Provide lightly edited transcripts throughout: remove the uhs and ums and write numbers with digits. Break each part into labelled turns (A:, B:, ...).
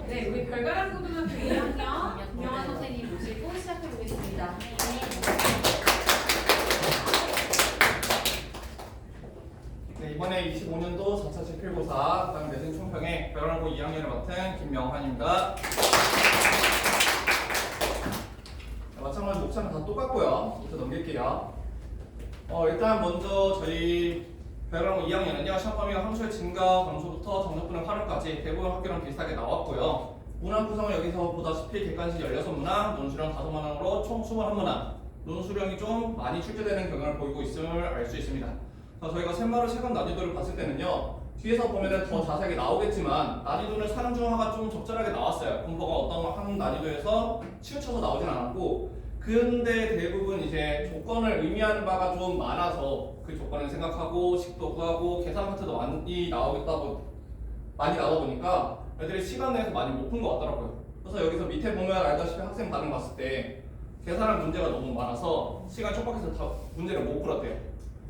A: 네, 우리 별가람 고등학교 2학년 김영환 선생님 모시고 시작해 보겠습니다.
B: 네, 이번에 25년도 4차 지필고사 그다음 내신 총평에 별가람고 2학년을 맡은 김명환입니다. 네, 마찬가지로 목차는 다 똑같고요. 부터 넘길게요. 일단 먼저 저희 별가람고 2학년은요 시험 범위가 함수의 증가 감소부터 정적분의 활용까지 대부분 학교랑 비슷하게 나왔고요. 문항 구성은 여기서 보다시피 객관식 16문항, 논술형 5문항으로 총 21문항. 논술형이 좀 많이 출제되는 경향을 보이고 있음을 알 수 있습니다. 저희가 샘마루 체감 난이도를 봤을 때는요 뒤에서 보면은 더 자세하게 나오겠지만 난이도는 상중하가 좀 적절하게 나왔어요. 분포가 어떤 한 난이도에서 치우쳐서 나오진 않았고, 근데 대부분 이제 조건을 의미하는 바가 좀 많아서 그 조건을 생각하고 식도 구하고 계산 파트도 많이 나오다 보니까 애들이 시간 내에서 많이 못 푼 것 같더라고요. 그래서 여기서 밑에 보면 알다시피 학생 반응 봤을 때 계산할 문제가 너무 많아서 시간 촉박해서 다 문제를 못 풀었대요.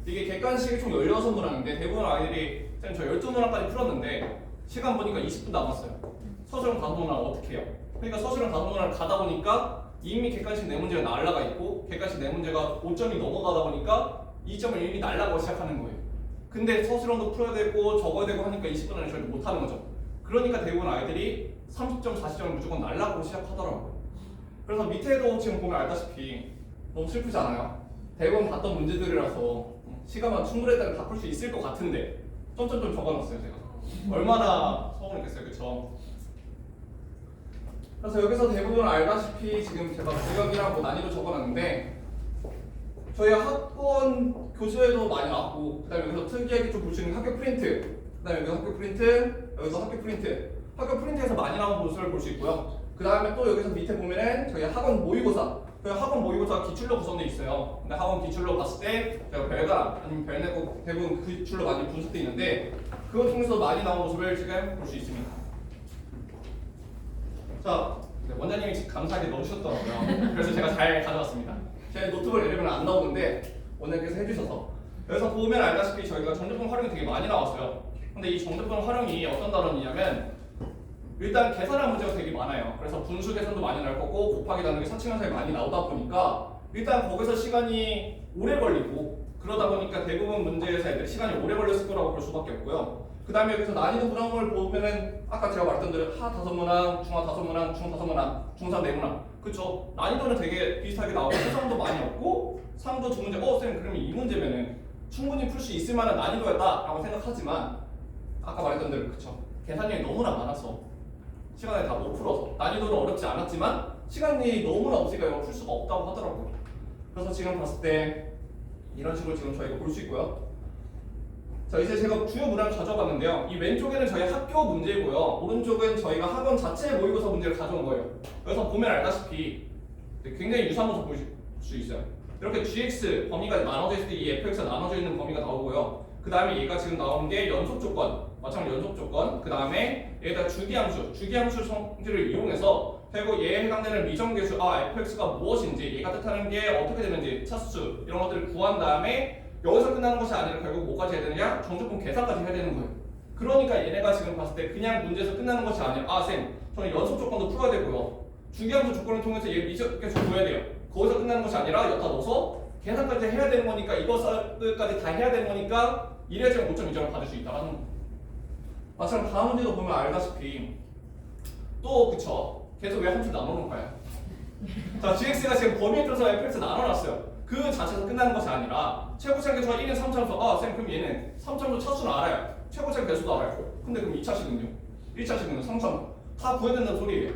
B: 이게 객관식이 총 16문항인데 대부분 아이들이 쌤 저 12문항까지 풀었는데 시간 보니까 20분 남았어요. 서술형 5문항 어떻게 해요? 그러니까 서술형 5문항을 가다 보니까 이미 객관식 4문제가 날라가 있고 객관식 4문제가 5점이 넘어가다 보니까 2점을 이미 날라가고 시작하는 거예요. 근데 서술형도 풀어야 되고 적어야 되고 하니까 20분 안에 절대 못하는 거죠. 그러니까 대부분 아이들이 30점, 40점을 무조건 날라가고 시작하더라고요. 그래서 밑에도 지금 보면 알다시피 너무 슬프지 않아요? 대부분 봤던 문제들이라서 시간만 충분했다면 다 풀 수 있을 것 같은데 점점점 적어놨어요 제가. 얼마나 서운했겠어요, 그쵸? 그래서 여기서 대부분 알다시피 지금 제가 구역이랑 뭐 난이도 적어놨는데 저희 학원 교수에도 많이 나왔고, 그 다음에 여기서 특이하게 좀 볼 수 있는 학교 프린트, 그 다음에 여기서 학교 프린트, 여기서 학교 프린트, 학교 프린트에서 많이 나온 모습을 볼 수 있고요. 그 다음에 또 여기서 밑에 보면은 저희 학원 모의고사, 저희 학원 모의고사가 기출로 구성되어 있어요. 근데 학원 기출로 봤을 때 제가 별가 아니면 별내고 대부분 그 기출로 많이 분석되어 있는데 그걸 통해서 많이 나온 모습을 지금 볼 수 있습니다. 자, 원장님이 감사하게 넣어주셨더라고요. 그래서 제가 잘 가져왔습니다. 제 노트북을 내리면 안 나오는데 원장님께서 해주셔서. 그래서 보면 알다시피 저희가 정적분 활용이 되게 많이 나왔어요. 근데 이 정적분 활용이 어떤 단원이냐면 일단 계산할 문제가 되게 많아요. 그래서 분수 계산도 많이 나올 거고 곱하기 나누기 사칙연산이 많이 나오다 보니까 일단 거기서 시간이 오래 걸리고, 그러다 보니까 대부분 문제에서 애들이 시간이 오래 걸렸을 거라고 볼 수밖에 없고요. 그 다음에 여기서 난이도 문항을 보면은 아까 제가 말했던 대로 하 5문항, 중하 5문항, 중 5문항, 중3 4문항, 그쵸? 난이도는 되게 비슷하게 나오고 해성도 많이 없고 상도 2문제, 쌤 그러면 이 문제면은 충분히 풀 수 있을 만한 난이도였다라고 생각하지만 아까 말했던 대로 그쵸? 계산량이 너무나 많아서 시간에 다 못 풀어서 난이도는 어렵지 않았지만 시간이 너무나 없으니까 이걸 풀 수가 없다고 하더라고요. 그래서 지금 봤을 때 이런 식으로 지금 저희가 볼 수 있고요. 자, 이제 제가 주요 문항을 가져봤는데요. 이 왼쪽에는 저희 학교 문제고요. 오른쪽은 저희가 학원 자체 모의고사 문제를 가져온 거예요. 그래서 보면 알다시피 굉장히 유사한 모습 보실 수 있어요. 이렇게 gx 범위가 나눠져 있을 때 이 fx가 나눠져 있는 범위가 나오고요. 그 다음에 얘가 지금 나오는 게 연속 조건, 마찬가지로 연속 조건, 그 다음에 얘가 주기함수 성질을 이용해서 결국 얘에 해당되는 미정계수 fx가 무엇인지, 얘가 뜻하는 게 어떻게 되는지, 차수 이런 것들을 구한 다음에 여기서 끝나는 것이 아니라 결국 뭐까지 해야 되느냐? 정적분 계산까지 해야 되는 거예요. 그러니까 얘네가 지금 봤을 때 그냥 문제에서 끝나는 것이 아니라 쌤 저는 연속 조건도 풀어야 되고요. 주기함수 조건을 통해서 얘 미정계수 구해야 돼요. 거기서 끝나는 것이 아니라 여기다 넣어서 계산까지 해야 되는 거니까 이것까지 다 해야 되는 거니까 이래야지 5.2점을 받을 수 있다고 하는 거예요. 마찬가지로 다음 문제도 보면 알다시피 또 그쵸? 계속 왜 함수 나눠놓을까요? 자, gx가 지금 범위에 따라서 fx 나눠놨어요. 그 자체에서 끝나는 것이 아니라 최고차의 개수가 1인 3차수, 쌤 그럼 얘는 3차수 차수는 알아요. 최고차의 개수도 알아요. 근데 그럼 2차식은요? 1차식은 3차 다 구해야 된다는 소리예요.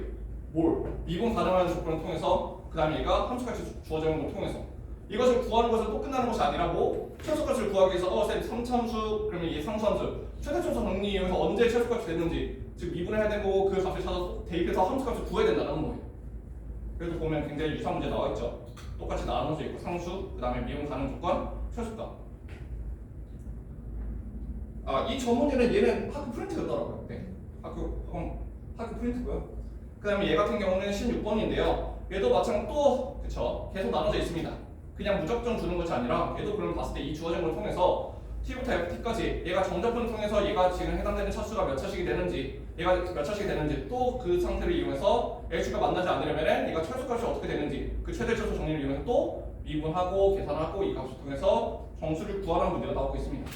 B: 뭘? 미분 가능한 조건을 통해서, 그 다음에 얘가 함수값이 주어지는 걸 통해서 이것을 구하는 것은 또 끝나는 것이 아니라 뭐 최소값을 구하기 위해서 쌤 3참수 그러면 얘 상수함수 최대점수 정리 이용해서 언제 최소값이 됐는지 즉 미분을 해야 되고 그 값을 찾아서 대입해서 함수값을 구해야 된다는 거예요. 그래서 보면 굉장히 유사한 문제 나와 있죠. 똑같이 나눠져 있고 상수, 그 다음에 미분 가능 조건, 최소값. 이 전 문제는 얘는 학교 프린트였더라고요. 네. 학교 프린트고요. 그 다음에 얘 같은 경우는 16번인데요. 얘도 마찬가지로 또 그쵸? 계속 나눠져 있습니다. 그냥 무작정 주는 것이 아니라 얘도 그럼 봤을 때 이 주어진 걸 통해서 t부터 ft까지 얘가 정적분을 통해서 얘가 지금 해당되는 차수가 몇 차식이 되는지, 얘가 몇 차씩 되는지 또 그 상태를 이용해서 H가 만나지 않으려면 얘가 최소값이 어떻게 되는지 그 최대 최소 정리를 이용해서 또 미분하고 계산하고 이 값을 통해서 정수를 구하라는 문제가 나오고 있습니다.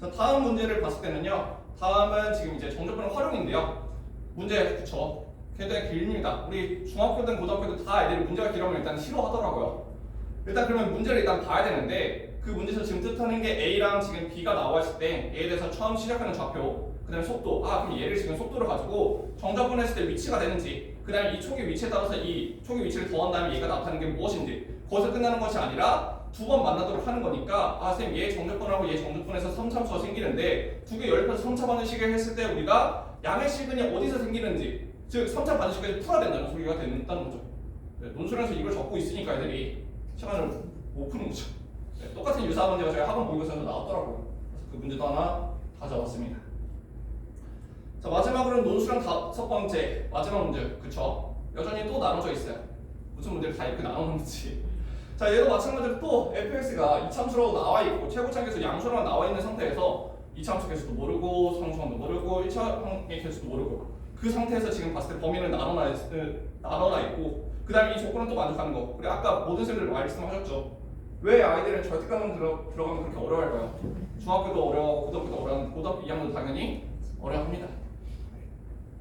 B: 자, 다음 문제를 봤을 때는요. 다음은 지금 이제 정적분 활용인데요. 문제 그쵸? 굉장히 길입니다. 우리 중학교든 고등학교든 다 애들이 문제가 길으면 일단 싫어하더라고요. 일단 그러면 문제를 일단 봐야 되는데 그 문제에서 지금 뜻하는 게 A랑 지금 B가 나와 있을 때 A에 대해서 처음 시작하는 좌표 그 다음에 속도 그럼 얘를 지금 속도를 가지고 정적분했을 때 위치가 되는지 그 다음에 이 촉의 위치에 따라서 이 촉의 위치를 더한 다음에 얘가 나타나는 게 무엇인지 거기서 끝나는 것이 아니라 두 번 만나도록 하는 거니까 선생님 얘 정적분하고 얘 정적분에서 3차함수가 생기는데 두 개 연립해서 3차 반응식을 했을 때 우리가 양의 시근이 어디서 생기는지 즉 3차 반응식까지 풀어야 된다는 소리가 된다는 거죠. 네, 논술에서 이걸 적고 있으니까 애들이 시간을 못 푸는 거죠. 네, 똑같은 유사한 문제가 저희 학원 모의고사에서 나왔더라고요. 그래서 그 문제도 하나 가져왔습니다. 자, 마지막으로는 논술형 5번째 마지막 문제 그쵸? 여전히 또 나눠져 있어요. 무슨 문제를 다 이렇게 나누는지. 자, 얘도 마찬가지로 또 fx가 이차함수로 나와 있고 최고차의 개수 양수로만 나와 있는 상태에서 이차함수 개수도 모르고 상수함도 모르고 1차의 개수도 모르고 그 상태에서 지금 봤을 때 범위를 나눠놔 있고 그 다음에 이 조건은 또 만족하는 거. 그리고 아까 모든 쌤들 말씀하셨죠. 왜 아이들은 절대가능 들어가면 그렇게 어려워할까요? 중학교도 어려워, 고등학교도 어려워, 고등학교 2학년도 당연히 어려워합니다.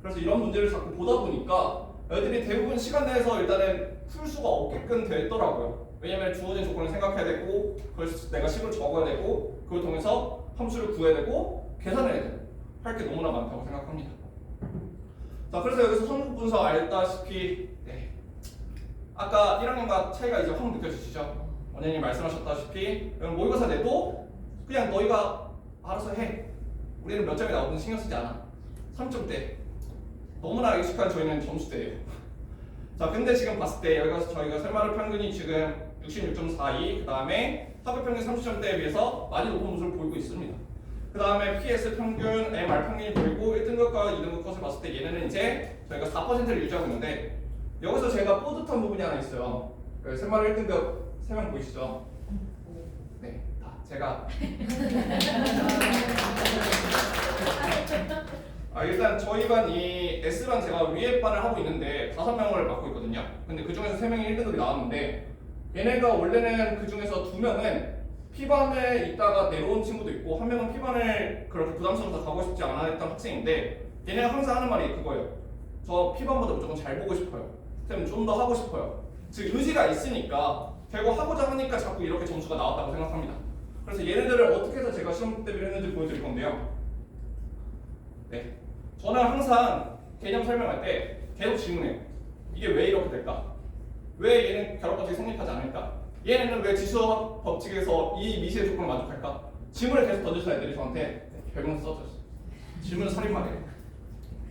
B: 그래서 이런 문제를 자꾸 보다 보니까 애들이 대부분 시간 내에서 일단은 풀 수가 없게끔 됐더라고요. 왜냐면 주어진 조건을 생각해야 되고 그걸 내가 식으로 적어야 되고 그걸 통해서 함수를 구해야 되고 계산해야 되고 할 게 너무나 많다고 생각합니다. 자, 그래서 여기서 성분분석 알다시피 아까 1학년과 차이가 이제 확 느껴지시죠? 원장님 말씀하셨다시피 모의고사 내도 그냥 너희가 알아서 해. 우리는 몇 점이 나오든 신경 쓰지 않아. 3점대. 너무나 익숙한 저희는 점수대예요. 자, 근데 지금 봤을 때 여기서 저희가 설마루 평균이 지금 66.42, 그 다음에 학교 평균 30점대에 비해서 많이 높은 모습을 보이고 있습니다. 그 다음에 PS 평균, MR 평균이 보이고 1등급과 2등급 컷을 봤을 때 얘네는 이제 저희가 4%를 유지하고 있는데 여기서 제가 뿌듯한 부분이 하나 있어요. 설마루 1등급 3명 보이시죠? 네, 다 제가 일단 저희 반 이 S반 제가 위에 반을 하고 있는데 5명을 맡고 있거든요. 근데 그 중에서 3명이 1등급이 나왔는데 얘네가 원래는 그 중에서 2명은 P반에 있다가 내려온 친구도 있고 한 명은 P반을 그렇게 부담스러워서 가고 싶지 않아 했던 학생인데 얘네가 항상 하는 말이 그거예요. 저 P반보다 무조건 잘 보고 싶어요. 쌤 좀 더 하고 싶어요. 즉 의지가 있으니까 결국 하고자 하니까 자꾸 이렇게 점수가 나왔다고 생각합니다. 그래서 얘네들을 어떻게 해서 제가 시험 대비를 했는지 보여드릴 건데요. 네, 저는 항상 개념 설명할 때 계속 질문해요. 이게 왜 이렇게 될까? 왜 얘는 결합법칙이 성립하지 않을까? 얘네는 왜 지수학 법칙에서 이 미시의 조건을 만족할까? 질문을 계속 던져서 애들이 저한테 결국은 써줘요. 질문은 살인마예요.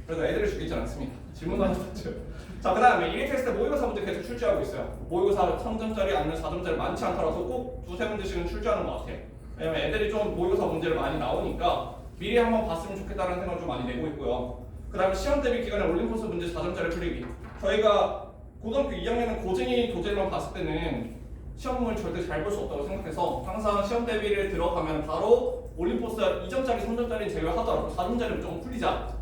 B: 그래서 애들을 죽이지 않습니다. 질문만 던져요. 자, 그 다음에 1회 테스트 모의고사 문제 계속 출제하고 있어요. 모의고사 3점짜리 아니면 4점짜리 많지 않더라도 꼭 두세 문제씩은 출제하는 것 같아요. 왜냐면 애들이 좀 모의고사 문제를 많이 나오니까 미리 한번 봤으면 좋겠다는 생각을 좀 많이 내고 있고요. 그 다음에 시험 대비 기간에 올림포스 문제 4점짜리 풀리기. 저희가 고등학교 2학년은 고쟁이 교재만 봤을 때는 시험을 절대 잘 볼 수 없다고 생각해서 항상 시험 대비를 들어가면 바로 올림포스 2점짜리, 3점짜리 제외하더라도 4점짜리 무조건 풀리자.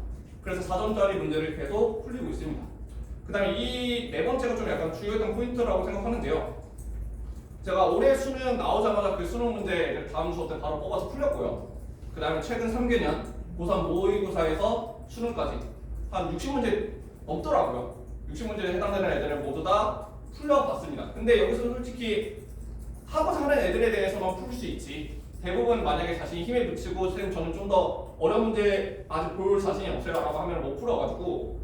B: 그래서 4점짜리 문제를 계속 풀리고 있습니다. 그 다음에 이 네 번째가 좀 약간 주요했던 포인트라고 생각하는데요. 제가 올해 수능 나오자마자 그 수능 문제 다음 수업 때 바로 뽑아서 풀렸고요. 그 다음에 최근 3개년 고3 모의고사에서 수능까지 한 60문제 넘더라고요. 60문제에 해당되는 애들을 모두 다 풀려봤습니다. 근데 여기서 솔직히 하고자 하는 애들에 대해서만 풀 수 있지 대부분 만약에 자신이 힘에 붙이고 선생님 저는 좀 더 어려운 문제 아직 볼 자신이 없어요 라고 하면 못 풀어가지고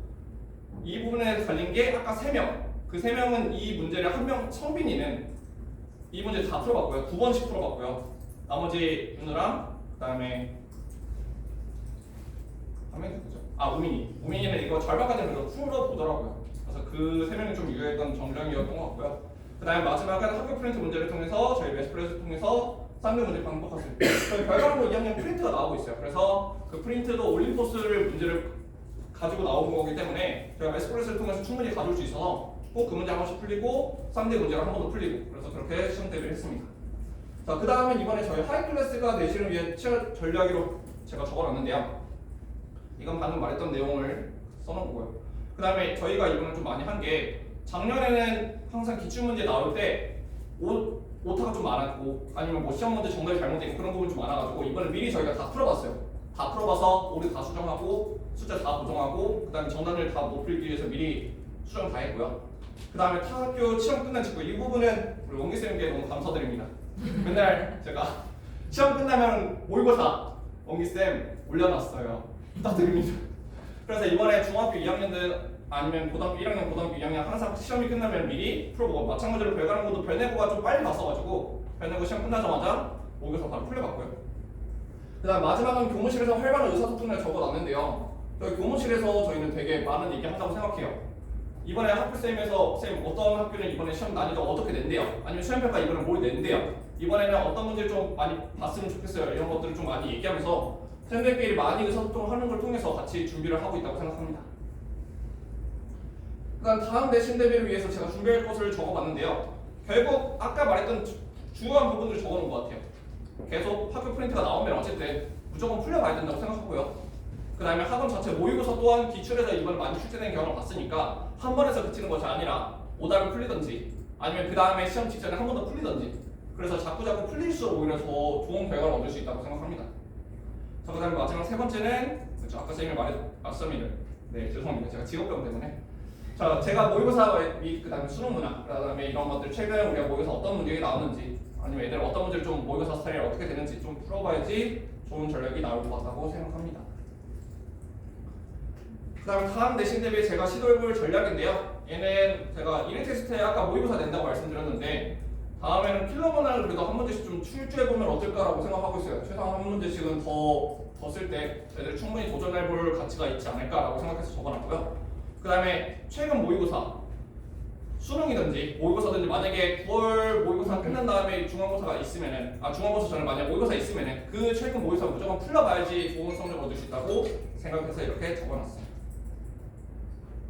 B: 이 부분에 걸린 게 아까 3명 그 3명은 이 문제를 한 명 성빈이는 이 문제 다 풀어봤고요. 9번씩 풀어봤고요. 나머지 윤우랑 그 다음에 한 명이 누구죠? 우민이는 이거 절반까지는 이거 풀어보더라고요. 그래서 그 3명이 좀 유효했던 정정이었던 것 같고요. 그 다음에 마지막은 학교 프린트 문제를 통해서 저희 매스프레스를 통해서 쌍둥이 문제 반복했을 때 저희 별강고 2학년 프린트가 나오고 있어요. 그래서 그 프린트도 올림포스를 문제를 가지고 나온 거기 때문에 저희가 매스프레스를 통해서 충분히 가져올 수 있어서 꼭 그 문제 한 번씩 풀리고 쌍둥이 문제를 한 번 더 풀리고 그래서 그렇게 시험 대비를 했습니다. 자, 그 다음에 이번에 저희 하이클래스가 내신을 위해 전략으로 제가 적어놨는데요. 이건 방금 말했던 내용을 써놓은 거고요. 그 다음에 저희가 이번에 좀 많이 한 게 작년에는 항상 기출문제 나올 때 오타가 좀 많았고 아니면 뭐 시험 문제 정답이 잘못된 그런 부분이 좀 많아가지고 이번에 미리 저희가 다 풀어봤어요. 다 풀어봐서 오류 다 수정하고 숫자 다 보정하고 그 다음에 정답을 다 못 풀기 위해서 미리 수정 다 했고요. 그 다음에 타 학교 시험 끝난 직후 이 부분은 우리 원기쌤께 너무 감사드립니다. 맨날 제가 시험 끝나면 모의고사 원기쌤 올려놨어요. 부탁드립니다. 그래서 이번에 중학교 2학년들 아니면 고등학교 1학년, 고등학교 2학년 항상 시험이 끝나면 미리 풀어보고 마찬가지로 별가랑고도 별내고가 좀 빨리 봤어가지고 별내고 시험 끝나자마자 모의고사 바로 풀려봤고요. 그 다음 마지막은 교무실에서 활발한 의사소통을 적어놨는데요. 여기 교무실에서 저희는 되게 많은 얘기 한다고 생각해요. 이번에 학부쌤에서 쌤 어떤 학교는 이번에 시험 난이도가 어떻게 낸대요? 아니면 시험평가 이번에 뭘 낸대요? 이번에는 어떤 문제를 좀 많이 봤으면 좋겠어요. 이런 것들을 좀 많이 얘기하면서 쌤들끼리 많이 의사소통을 하는 걸 통해서 같이 준비를 하고 있다고 생각합니다. 다음 내신 대비를 위해서 제가 준비할 것을 적어봤는데요. 결국 아까 말했던 중요한 부분들을 적어놓은 것 같아요. 계속 학교 프린트가 나오면 어쨌든 무조건 풀려봐야 된다고 생각하고요. 그 다음에 학원 자체 모의고사 또한 기출에서 이번에 많이 출제된 경험을 봤으니까 한 번에서 그치는 것이 아니라 오답을 풀리든지 아니면 그 다음에 시험 직전에 한 번 더 풀리든지 그래서 자꾸자꾸 풀릴수록 오히려 더 좋은 결과를 얻을 수 있다고 생각합니다. 자, 그 다음에 마지막 세 번째는 그렇죠. 아까 쌤이 말했습니다. 네, 죄송합니다. 제가 직업병 때문에 자, 제가 모의고사 및 그 다음에 수능 문항 그 다음에 이런 것들 최근에 우리가 모의고사 어떤 문제가 나오는지 아니면 애들 어떤 문제를 좀 모의고사 스타일이 어떻게 되는지 좀 풀어봐야지 좋은 전략이 나올 것 같다고 생각합니다. 그 다음 내신 대비 제가 시도해볼 전략인데요. 얘는 제가 1회 테스트에 아까 모의고사 낸다고 말씀드렸는데 다음에는 필러 문항을 그래도 한 문제씩 좀 출제해보면 어떨까라고 생각하고 있어요. 최소한 한 문제씩은 더 쓸 때 애들 충분히 도전해볼 가치가 있지 않을까라고 생각해서 적어놨고요. 그 다음에 최근 모의고사 수능이든지 모의고사든지 만약에 9월 모의고사 끝난 다음에 중간고사가 있으면은 중간고사 전에 만약 모의고사 있으면은 그 최근 모의고사 무조건 풀려봐야지 좋은 성적 얻을 수 있다고 생각해서 이렇게 적어놨습니다.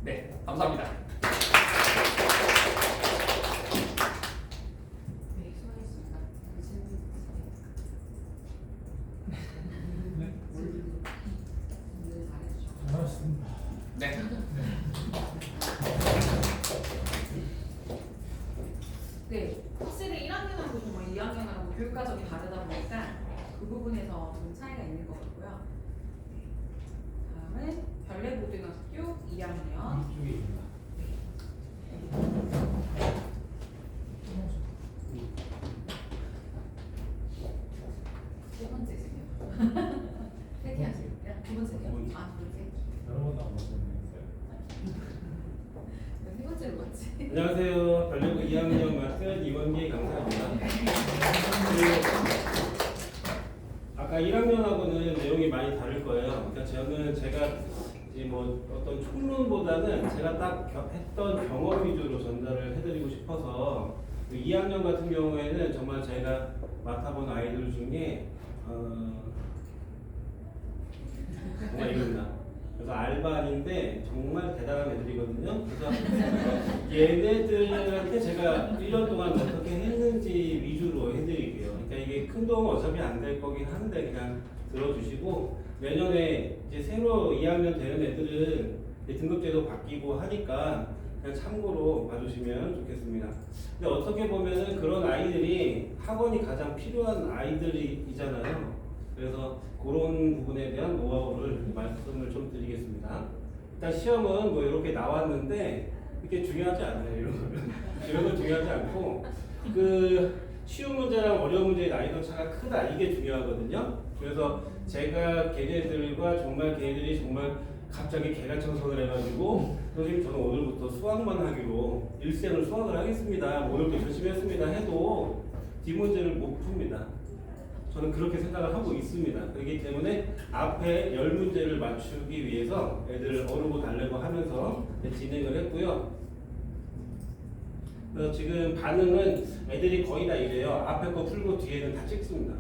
B: 네, 감사합니다.
A: 네, 수고하셨습니다.
C: 잘하셨습니다.
B: 네.
A: 네, 확실히 1학년하고 정말 2학년하고 교육 과정이 다르다 보니까 그 부분에서 좀 차이가 있는 것 같고요. 다음은 별내고등학교 2학년.
C: 이쪽에 있다.
A: 세 번째세요. 세 개 하세요. 두 번째요? 두 번째.
C: 여러 번도 안 봤었는데.
A: 세 번째로 갔지.
D: 안녕하세요. 별내고 2학년 맡은 이원기 강사입니다. 아까 1학년하고는 내용이 많이 다를 거예요. 그러니까 제가 이제 뭐 어떤 총론보다는 제가 딱 했던 경험 위주로 전달을 해드리고 싶어서 2학년 같은 경우에는 정말 제가 맡아본 아이들 중에 정말 이겁니다. 그래서 알바인데 정말 대단한 애들이거든요. 그래서 얘네들한테 제가 1년 동안 어떻게 했는지 위주로 해드릴게요. 그러니까 이게 큰 도움은 어차피 안 될 거긴 한데 그냥 들어주시고 내년에 이제 새로 2학년 되는 애들은 등급제도 바뀌고 하니까 그냥 참고로 봐주시면 좋겠습니다. 근데 어떻게 보면은 그런 아이들이 학원이 가장 필요한 아이들이잖아요. 그래서 그런 부분에 대한 노하우를 말씀을 좀 드리겠습니다. 일단 시험은 뭐 이렇게 나왔는데 이게 중요하지 않아요. 이런 건 중요하지 않고 그 쉬운 문제랑 어려운 문제의 난이도 차가 크다 이게 중요하거든요. 그래서 제가 걔네들과 정말 걔네들이 정말 갑자기 개간청소를 해가지고 선생님 저는 오늘부터 수학만 하기로 일생을 수학을 하겠습니다. 오늘도 열심히 했습니다 해도 뒷문제를 못 풉니다. 저는 그렇게 생각을 하고 있습니다. 그렇기 때문에 앞에 10문제를 맞추기 위해서 애들을 어르고 달래고 하면서 진행을 했고요. 그래서 지금 반응은 애들이 거의 다 이래요. 앞에 거 풀고 뒤에는 다 찍습니다.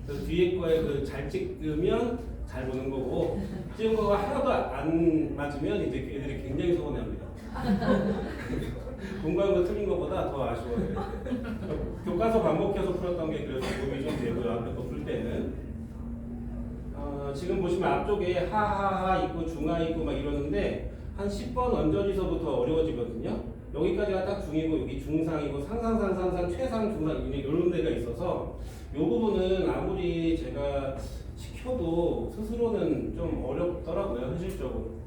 D: 그래서 뒤에 거에 그 잘 찍으면 잘 보는 거고 찍은 거가 하나도 안 맞으면 이제 애들이 굉장히 서운해합니다. 공부한 거 틀린 것보다 더 아쉬워요. 교과서 반복해서 풀었던 게 그래서 도움이 좀 되고요. 앞에 거 풀 때는 지금 보시면 앞쪽에 하하하 있고 중하 있고 막 이러는데 한 10번 언저리서부터 어려워지거든요. 여기까지가 딱 중이고 여기 중상이고 상상상상상 최상 중상 이런 데가 있어서 이 부분은 아무리 제가 시켜도 스스로는 좀 어렵더라고요, 현실적으로.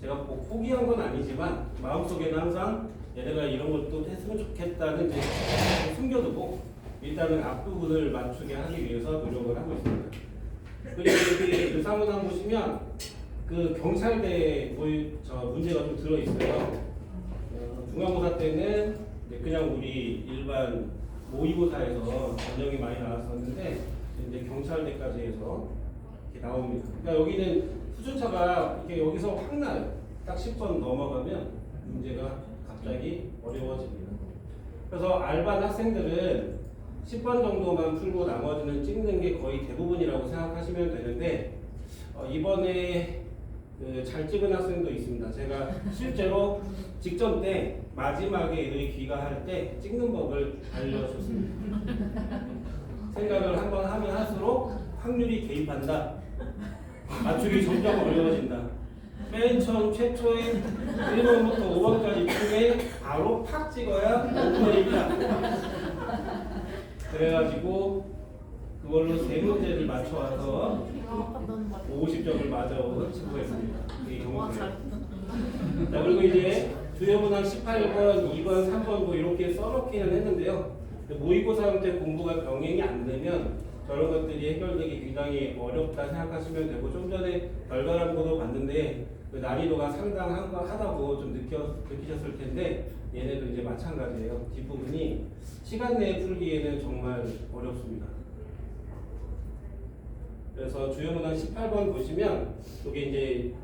D: 제가 꼭 포기한 건 아니지만 마음속에는 항상 얘네가 이런 것도 했으면 좋겠다는 이제 숨겨두고 일단은 앞부분을 맞추게 하기 위해서 노력을 하고 있습니다. 그리고 여기 그 사문항 보시면 그 경찰대 문제가 좀 들어있어요. 중간고사 때는 그냥 우리 일반 모의고사에서 전형이 많이 나왔었는데 이제 경찰대까지 해서 이렇게 나옵니다. 그러니까 여기는 수준차가 이렇게 여기서 확 나요. 딱 10번 넘어가면 문제가 갑자기 어려워집니다. 그래서 알반 학생들은 10번 정도만 풀고 나머지는 찍는 게 거의 대부분이라고 생각하시면 되는데 이번에 잘 찍은 학생도 있습니다. 제가 실제로 직전 때 마지막에 애들이 귀가할 때 찍는 법을 알려줬습니다. 생각을 한번 하면 할수록 확률이 개입한다. 맞추기 점점 어려워진다. 맨 처음 최초에 1번부터 5번까지 중에 바로 팍 찍어야 5분의 1이다. 그래가지고 그걸로 세 문제를 맞춰와서 50점을 맞아온 친구였습니다. 이 경우에. 자, 그리고 이제 주요문항 18번, 2번, 3번 뭐 이렇게 써놓기는 했는데요. 모의고사 때 공부가 병행이 안 되면 저런 것들이 해결되기 굉장히 어렵다 생각하시면 되고 좀 전에 결과람고도 봤는데 그 난이도가 상당하다고 좀 느끼셨을 텐데 얘네도 이제 마찬가지예요. 뒷부분이 시간 내에 풀기에는 정말 어렵습니다. 그래서 주요문항 18번 보시면 이게 이제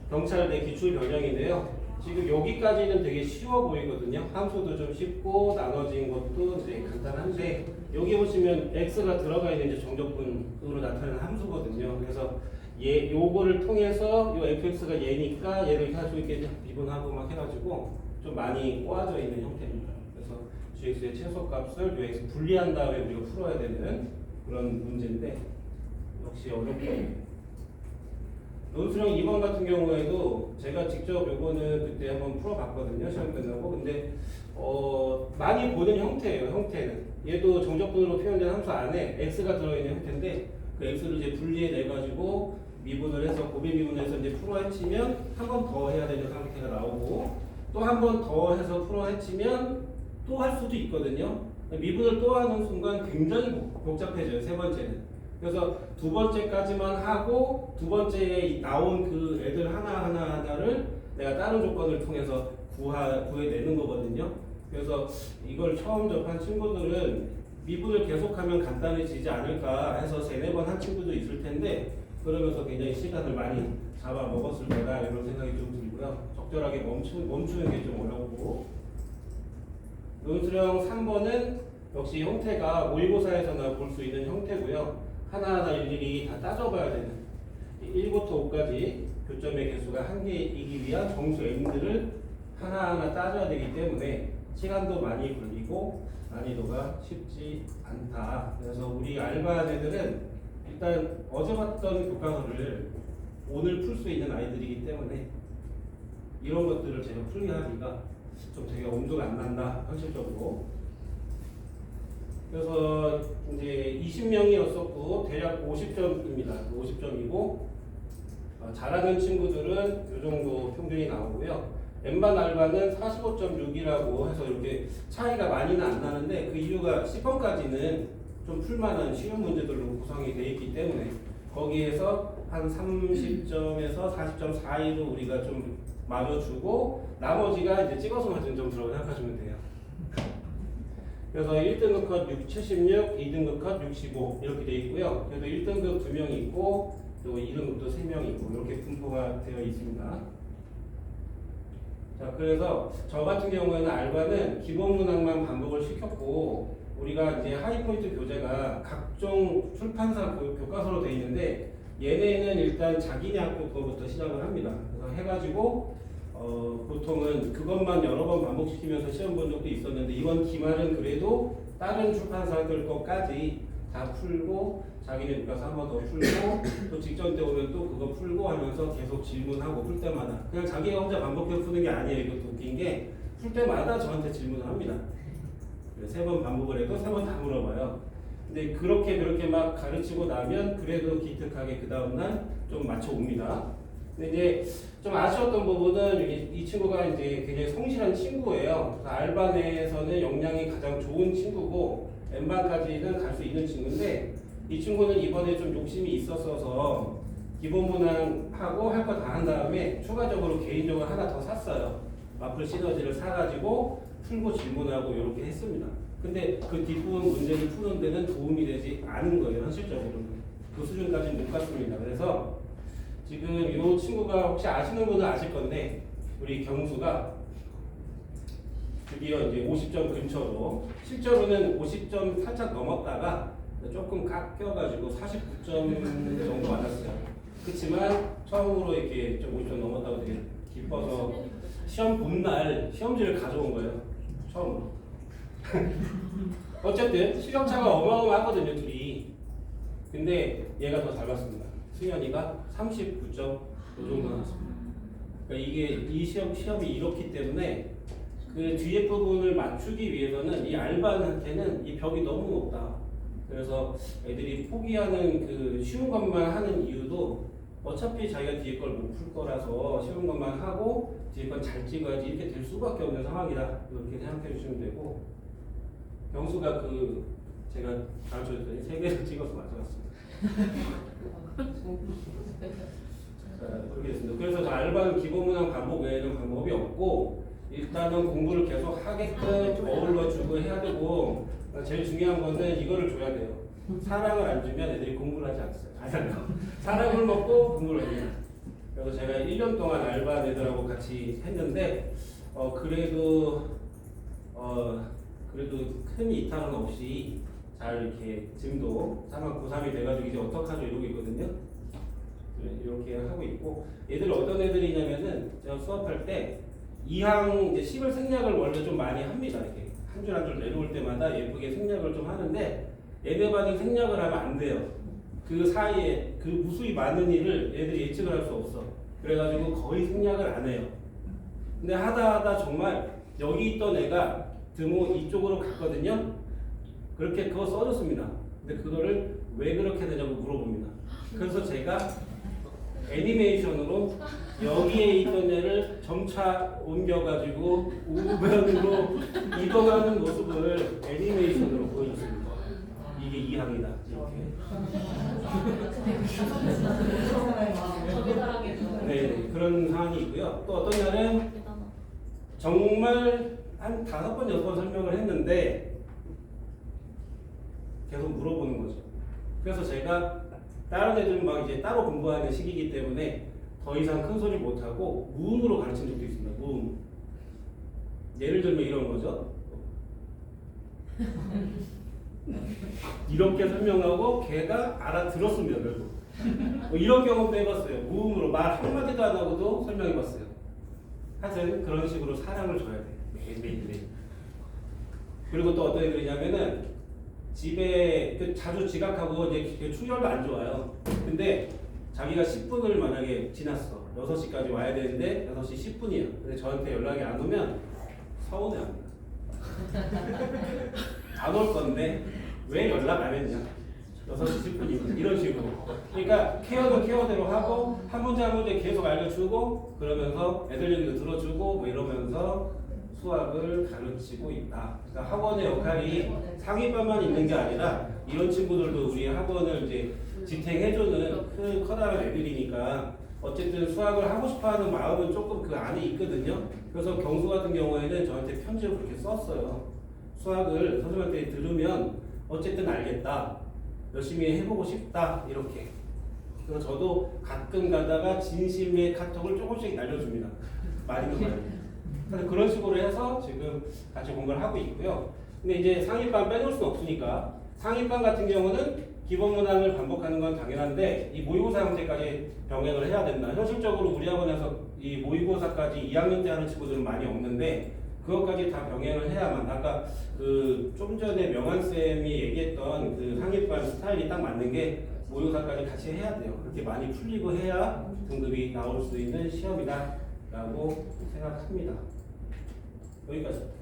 D: 경찰대 기출 변형인데요. 지금 여기까지는 되게 쉬워 보이거든요. 함수도 좀 쉽고 나눠진 것도 이제 간단한데 여기 보시면 x가 들어가 있는 이제 정적분으로 나타나는 함수거든요. 그래서 요거를 통해서 요 fx가 얘니까 얘를 가지고 이렇게 미분하고 막 해가지고 좀 많이 꼬아져 있는 형태입니다. 그래서 gx의 최소값을 요 x 분리한 다음에 우리가 풀어야 되는 그런 문제인데 역시 어렵고 논술형 2번 같은 경우에도 제가 직접 요거는 그때 한번 풀어봤거든요. 시험 끝나고. 근데 많이 보는 형태예요. 형태는 얘도 정적분으로 표현된 함수 안에 x가 들어있는 형태인데 그 x를 이제 분리해내가지고 미분을 해서 고비 미분해서 이제 풀어 헤치면 한 번 더 해야 되는 상태가 나오고 또 한 번 더 해서 풀어 헤치면 또 할 수도 있거든요. 미분을 또 하는 순간 굉장히 복잡해져요. 세 번째는. 그래서 두 번째까지만 하고 두 번째에 나온 그 애들 하나를 내가 다른 조건을 통해서 구해내는 거거든요. 그래서 이걸 처음 접한 친구들은 미분을 계속하면 간단해지지 않을까 해서 3-4번 한 친구도 있을 텐데 그러면서 굉장히 시간을 많이 잡아먹었을 거다 이런 생각이 좀 들고요. 적절하게 멈추는 게 좀 어렵고 논술형 3번은 역시 형태가 모의고사에서나 볼 수 있는 형태고요. 하나하나 일일이 다 따져봐야 되는 1부터 5까지 교점의 개수가 1개이기 위한 정수 m들을 하나하나 따져야 되기 때문에 시간도 많이 걸리고 난이도가 쉽지 않다. 그래서 우리 알바 애들은 일단 어제 봤던 교과서를 오늘 풀 수 있는 아이들이기 때문에 이런 것들을 제가 풀게 하기가 좀 되게 엄두가 안 난다, 현실적으로. 그래서 이제 20명이었었고 대략 50점입니다. 50점이고 잘하는 친구들은 이 정도 평균이 나오고요. N반 알바는 45.6이라고 해서 이렇게 차이가 많이는 안 나는데 그 이유가 10번까지는 좀 풀만한 쉬운 문제들로 구성이 되어 있기 때문에 거기에서 한 30점에서 40점 사이로 우리가 좀 맞춰주고 나머지가 이제 찍어서 맞은 점수라고 생각하시면 돼요. 그래서 1등급 컷 76, 2등급 컷 65 이렇게 되어 있고요. 그래서 1등급 2명 있고 또 2등급도 3명 있고 이렇게 분포가 되어 있습니다. 자, 그래서 저 같은 경우에는 알바는 기본 문항만 반복을 시켰고 우리가 이제 하이포인트 교재가 각종 출판사 교과서로 되어 있는데 얘네는 일단 자기네 학교 거부터 시작을 합니다. 그래서 해가지고 보통은 그것만 여러 번 반복시키면서 시험 본 적도 있었는데 이번 기말은 그래도 다른 출판사들 것까지 다 풀고 자기는 여기 가서 한 번 더 풀고 또 직전 때 오면 또 그거 풀고 하면서 계속 질문하고 풀 때마다 그냥 자기가 혼자 반복해서 푸는 게 아니에요. 이것도 웃긴 게 풀 때마다 저한테 질문을 합니다. 3번 반복을 해도 3번 다 물어봐요. 근데 그렇게 막 가르치고 나면 그래도 기특하게 그 다음날 좀 맞춰옵니다. 근데 이제 좀 아쉬웠던 부분은 이 친구가 이제 굉장히 성실한 친구예요. 그래서 알바 내에서는 역량이 가장 좋은 친구고 N반까지는 갈 수 있는 친구인데 이 친구는 이번에 좀 욕심이 있었어서 기본 문항하고 할 거 다 한 다음에 추가적으로 개인적으로 하나 더 샀어요. 마플 시너지를 사가지고 풀고 질문하고 이렇게 했습니다. 근데 그 뒷부분 문제를 푸는 데는 도움이 되지 않은 거예요. 현실적으로는. 그 수준까지는 못 갔습니다. 그래서 지금 이 친구가 혹시 아시는 분은 아실 건데 우리 경수가 드디어 이제 50점 근처로 실제로는 50점 살짝 넘었다가 조금 깎여가지고 49점 정도 맞았어요. 그렇지만 처음으로 이렇게 좀 50점 넘었다고 되게 기뻐서 시험 본날 시험지를 가져온 거예요. 처음으로. 어쨌든 시력차가 어마어마하거든요, 둘이. 근데 얘가 더 잘 봤습니다. 승현이가 39점 이 정도 나왔습니다. 그러니까 이게 이 시험이 이렇기 때문에 그 뒤에 부분을 맞추기 위해서는 이 알바한테는 이 벽이 너무 높다. 그래서 애들이 포기하는 그 쉬운 것만 하는 이유도 어차피 자기가 뒤에 걸 못 풀 거라서 쉬운 것만 하고 뒤에 건 잘 찍어야지 이렇게 될 수밖에 없는 상황이다. 이렇게 생각해 주시면 되고 경수가 그 제가 가르쳐줬더니 3개를 찍어서 맞춰놨습니다. 그렇게 됐습니다. 그래서 저 알바는 기본 문항 반복 외에는 방법이 없고 일단은 공부를 계속 하게끔 어울러주고 해야 되고 제일 중요한 거는 이거를 줘야 돼요. 사랑을 안 주면 애들이 공부를 하지 않아요. 사랑을 먹고 공부를 해요. 그래서 제가 1년 동안 알바 애들하고 같이 했는데 그래도 큰 이탈은 없이 잘 이렇게 지금도 3학 고3이 돼가지고 이제 어떡하죠 이러고 있거든요. 이렇게 하고 있고 얘들 어떤 애들이냐면은 제가 수업할 때 2항 이제 10을 생략을 원래 좀 많이 합니다. 이렇게 한 줄 한 줄 내려올 때마다 예쁘게 생략을 좀 하는데 얘네 반은 생략을 하면 안 돼요. 그 사이에 그 무수히 많은 일을 얘들이 예측을 할 수 없어. 그래가지고 거의 생략을 안 해요. 근데 하다 정말 여기 있던 애가 등호 이쪽으로 갔거든요. 그렇게 그거 써줬습니다. 근데 그거를 왜 그렇게 되냐고 물어봅니다. 그래서 제가 애니메이션으로 여기에 있던 애를 점차 옮겨가지고 우변으로 이동하는 모습을 애니메이션으로 보여줬습니다. 이게 2항이다. 네, 그런 상황이 있고요. 또 어떤 날은 정말 한 5번, 6번 설명을 했는데 계속 물어보는 거죠. 그래서 제가 다른 애들은 막 이제 따로 공부하는 시기이기 때문에 더 이상 큰 소리 못하고 무음으로 가르친 적도 있습니다. 무음. 예를 들면 이런 거죠. 이렇게 설명하고 걔가 알아들었습니다. 결국. 이런 경험도 해봤어요. 무음으로 말 한마디도 안 하고도 설명해봤어요. 하여튼 그런 식으로 사랑을 줘야 돼. 매일. 그리고 또 어떤 애들이냐면은 집에 자주 지각하고 이제 충혈도 안 좋아요. 근데 자기가 10분을 만약에 지났어. 6시까지 와야 되는데 6시 10분이야. 근데 저한테 연락이 안 오면 서운해합니다. 안 올 건데 왜 연락 안 했냐? 6시 10분이면 이런 식으로. 그러니까 케어는 케어대로 하고 한 문제 한 문제 계속 알려주고 그러면서 애들 얘기도 들어주고 뭐 이러면서 수학을 가르치고 있다. 그러니까 학원의 역할이 상위반만 있는 게 아니라 이런 친구들도 우리 학원을 이제 지탱해주는 커다란 애들이니까 어쨌든 수학을 하고 싶어하는 마음은 조금 그 안에 있거든요. 그래서 경수 같은 경우에는 저한테 편지를 그렇게 썼어요. 수학을 선생님한테 들으면 어쨌든 알겠다. 열심히 해보고 싶다. 이렇게. 그래서 저도 가끔 가다가 진심의 카톡을 조금씩 날려줍니다. 많이는 말고. 그래서 그런 식으로 해서 지금 같이 공부를 하고 있고요. 근데 이제 상위반 빼놓을 수는 없으니까 상위반 같은 경우는 기본 문항을 반복하는 건 당연한데 이 모의고사 형태까지 병행을 해야 된다. 현실적으로 우리 학원에서 이 모의고사까지 2학년 때 하는 친구들은 많이 없는데 그것까지 다 병행을 해야만 아까 그 좀 전에 명환 쌤이 얘기했던 그 상위반 스타일이 딱 맞는 게 모의고사까지 같이 해야 돼요. 그렇게 많이 풀리고 해야 등급이 나올 수 있는 시험이다라고 생각합니다. 여기까지.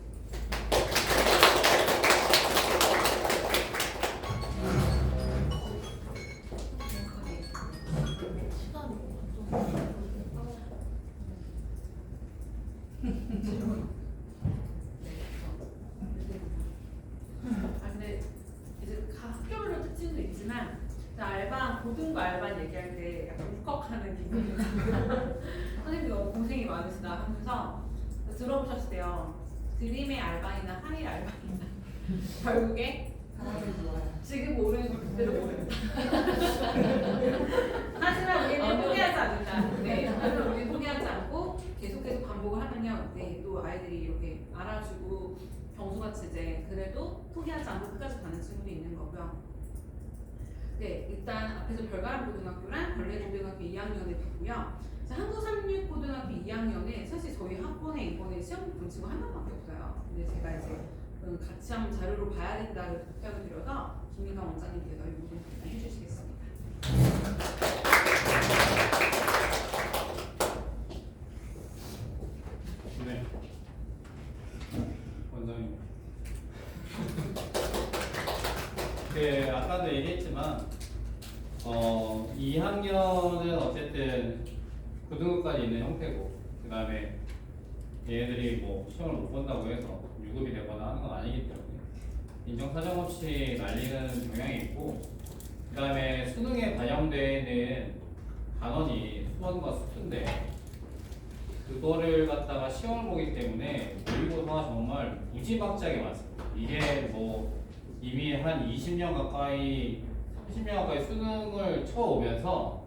A: 근데 이제 각 학교별로 특징도 있지만 알바 고등부 알바 얘기할 때 약간 울컥하는 기분이 나요. 선생님이 너무 고생이 많으시다 하면서 들어보셨을 때요. 드림의 알바이나 하이의 알바이나 결국에 지금 모르는 걸 그대로 모릅니다. 하지만 우리는 포기하지 않는다. 네, 하지만 우리는 포기하지 않고 계속해서 반복을 하면요. 네, 또 아이들이 이렇게 알아주고 경수같이 이제 그래도 포기하지 않고 끝까지 가는 친구도 있는 거고요. 네, 일단 앞에서 별가람 고등학교랑 벌레고등학교 2학년을 봤고요. 한국삼육고등학교 2학년에 사실 저희 학번에 이번에 시험 본 친구 한 명밖에 없어요. 근데 제가 이제 같이 한번 자료로 봐야 된다고 부탁을 드려서 김민강 원장님께서 이 부분 해주시겠습니다.
E: 네. 원장님. 아까도 얘기했지만 2학년은 어쨌든 고등급까지 있는 형태고 그 다음에 얘네들이 뭐 시험을 못 본다고 해서 유급이 되거나 하는 건 아니기 때문에 인정사정 없이 날리는 경향이 있고 그 다음에 수능에 반영되는 단원이 수원과 수투인데 그거를 갖다가 시험을 보기 때문에 모의고사가 정말 무지막지하게 많습니다. 이게 뭐 이미 한 20년 가까이 30년 가까이 수능을 쳐오면서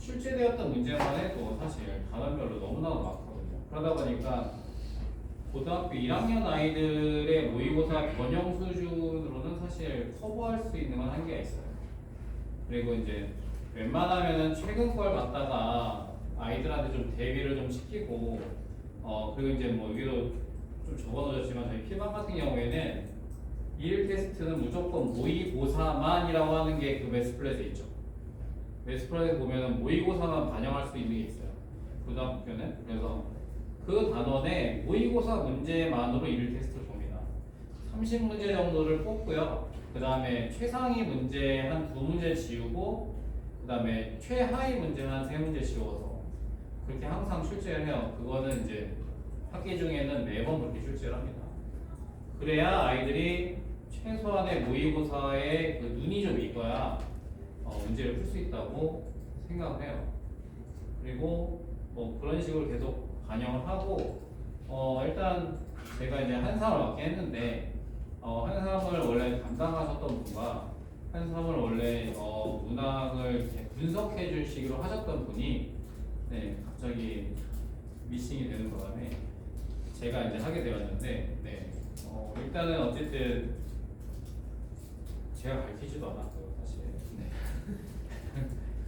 E: 출제되었던 문제만 해도 사실 단원별로 너무나도 많거든요. 그러다 보니까 고등학교 1학년 아이들의 모의고사 변형 수준으로는 사실 커버할 수 있는 건 한계가 있어요. 그리고 이제 웬만하면은 최근 걸 갖다가 아이들한테 좀 대비를 좀 시키고 그리고 이제 뭐 여기도 좀 적어놓으셨지만 저희 필방 같은 경우에는 1 테스트는 무조건 모의고사만이라고 하는 게 그 매스플랫에 있죠. 매스플랫에 보면은 모의고사만 반영할 수 있는 게 있어요. 고등학교는. 그래서 그 단원에 모의고사 문제만으로 1 테스트를 봅니다. 30문제 정도를 뽑고요. 그 다음에 최상위 문제 한 2문제 지우고 그 다음에 최하위 문제 한 3문제 지워서 그렇게 항상 출제를 해요. 그거는 이제 학기 중에는 매번 그렇게 출제를 합니다. 그래야 아이들이 최소한의 모의고사에 그 눈이 좀 익어야 문제를 풀 수 있다고 생각을 해요. 그리고 뭐 그런 식으로 계속 반영을 하고 일단 제가 이제 한삼을 맡게 했는데 한삼을 원래 담당하셨던 분과 한삼을 원래 문항을 이렇게 분석해 줄 식으로 하셨던 분이 네, 갑자기 미싱이 되는 바람에 제가 이제 하게 되었는데 네, 일단은 어쨌든 제가 밝히지도 않았고요 사실. 네.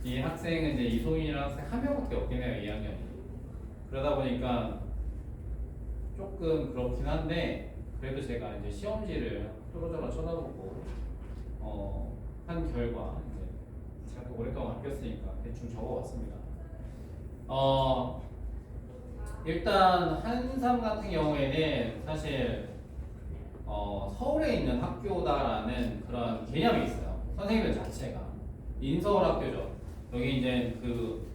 E: 이 학생은 이제 이소민이라는 학생 한 명밖에 없긴 해요 2학년이. 그러다 보니까 조금 그렇긴 한데 그래도 제가 이제 시험지를 뚫어져라 쳐다보고 한 결과 이제 제가 또 오랫동안 아꼈으니까 대충 적어왔습니다. 일단 한삼 같은 경우에는 사실 서울에 있는 학교다라는 그런 개념이 있어요. 선생님들 자체가 인서울 학교죠. 여기 이제 그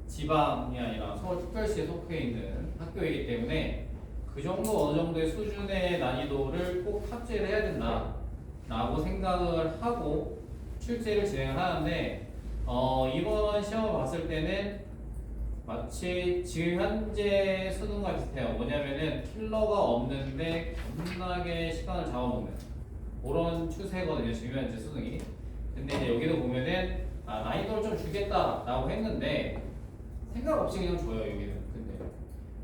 E: 지방이 아니라 서울특별시에 속해 있는 학교이기 때문에 그 정도 어느 정도의 수준의 난이도를 꼭 탑재를 해야 된다라고 생각을 하고 출제를 진행을 하는데 이번 시험을 봤을 때는 마치 지금 현재 수능과 비슷해요. 뭐냐면은 킬러가 없는데 겁나게 시간을 잡아먹는 그런 추세거든요. 지금 현재 수능이. 근데 이제 여기도 보면은 난이도를 좀 주겠다라고 했는데 생각 없이 그냥 줘요 여기는. 근데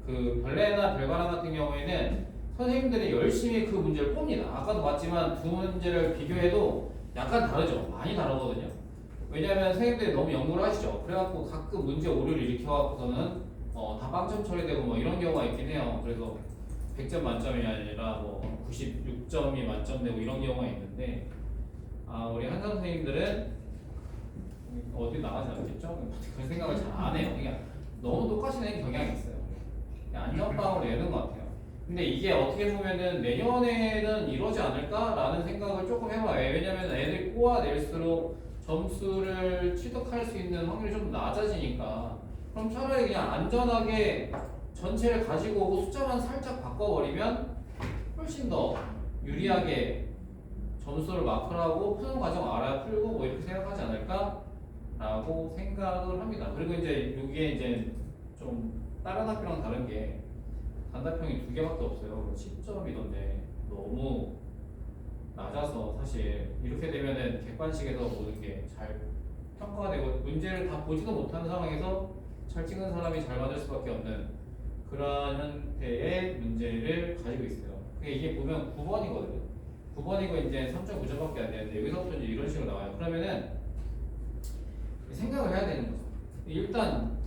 E: 그 벌레나 별바람 같은 경우에는 선생님들이 열심히 그 문제를 봅니다. 아까도 봤지만 두 문제를 비교해도 약간 다르죠. 많이 다르거든요. 왜냐하면 선생님들이 너무 연구를 하시죠. 그래갖고 가끔 문제 오류를 일으켜갖고서는 다 빵점 처리되고 뭐 이런 경우가 있긴 해요. 그래서 100점 만점이 아니라 뭐 96점이 만점되고 이런 경우가 있는데 우리 한상 선생님들은 어디 나가지 않겠죠? 그런 생각을 잘 안 해요. 그러니까 너무 똑같이 내는 경향이 있어요. 그냥 안전빵으로 내는 것 같아요. 근데 이게 어떻게 보면은 내년에는 이러지 않을까라는 생각을 조금 해봐요. 왜냐면 애들이 꼬아낼수록 점수를 취득할 수 있는 확률이 좀 낮아지니까 그럼 차라리 그냥 안전하게 전체를 가지고 오고 숫자만 살짝 바꿔버리면 훨씬 더 유리하게 점수를 마크를 하고 푸는 과정 알아야 풀고 뭐 이렇게 생각하지 않을까라고 생각을 합니다. 그리고 이제 이게 이제 좀 다른 학교랑 다른 게 단답형이 2개밖에 없어요. 10점이던데 너무 낮아서 사실 이렇게 되면은 객관식에서 모든 게 잘 평가가 되고 문제를 다 보지도 못하는 상황에서 잘 찍은 사람이 잘 맞을 수밖에 없는 그런 형태의 문제를 가지고 있어요. 이게 보면 9번이거든요. 9번이고 이제 3.9점밖에 안 되는데 여기서부터 이제 이런 식으로 나와요. 그러면은 생각을 해야 되는 거죠. 일단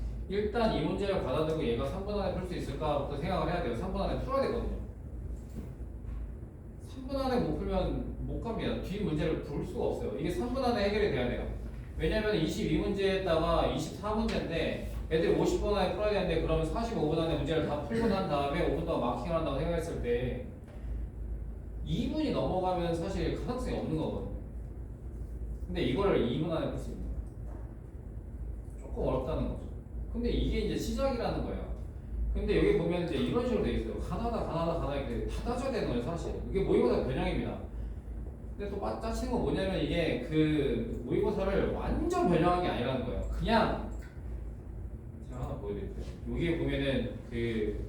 E: 이 문제를 받아들고 얘가 3분 안에 풀 수 있을까부터 생각을 해야 돼요. 3분 안에 풀어야 되거든요. 3분 안에 못 풀면 못 갑니다. 뒤 문제를 풀 수가 없어요. 이게 3분 안에 해결이 돼야 돼요. 왜냐면 22문제에다가 24문제인데 애들이 50분 안에 풀어야 되는데 그러면 45분 안에 문제를 다 풀고 난 다음에 5분 동안 마킹을 한다고 생각했을 때 2분이 넘어가면 사실 가능성이 없는 거거든요. 근데 이거를 2분 안에 풀 수 있는 거예요. 조금 어렵다는 거죠. 근데 이게 이제 시작이라는 거예요. 근데 여기 보면 이제 이런 식으로 돼 있어요. 가나다 이렇게 다 따져야 되는 거예요, 사실. 이게 모의고사 변형입니다. 근데 또 짜치는 건 뭐냐면 이게 그 모의고사를 완전 변형한 게 아니라는 거예요. 그냥 제가 하나 보여드릴게요. 여기에 보면은 그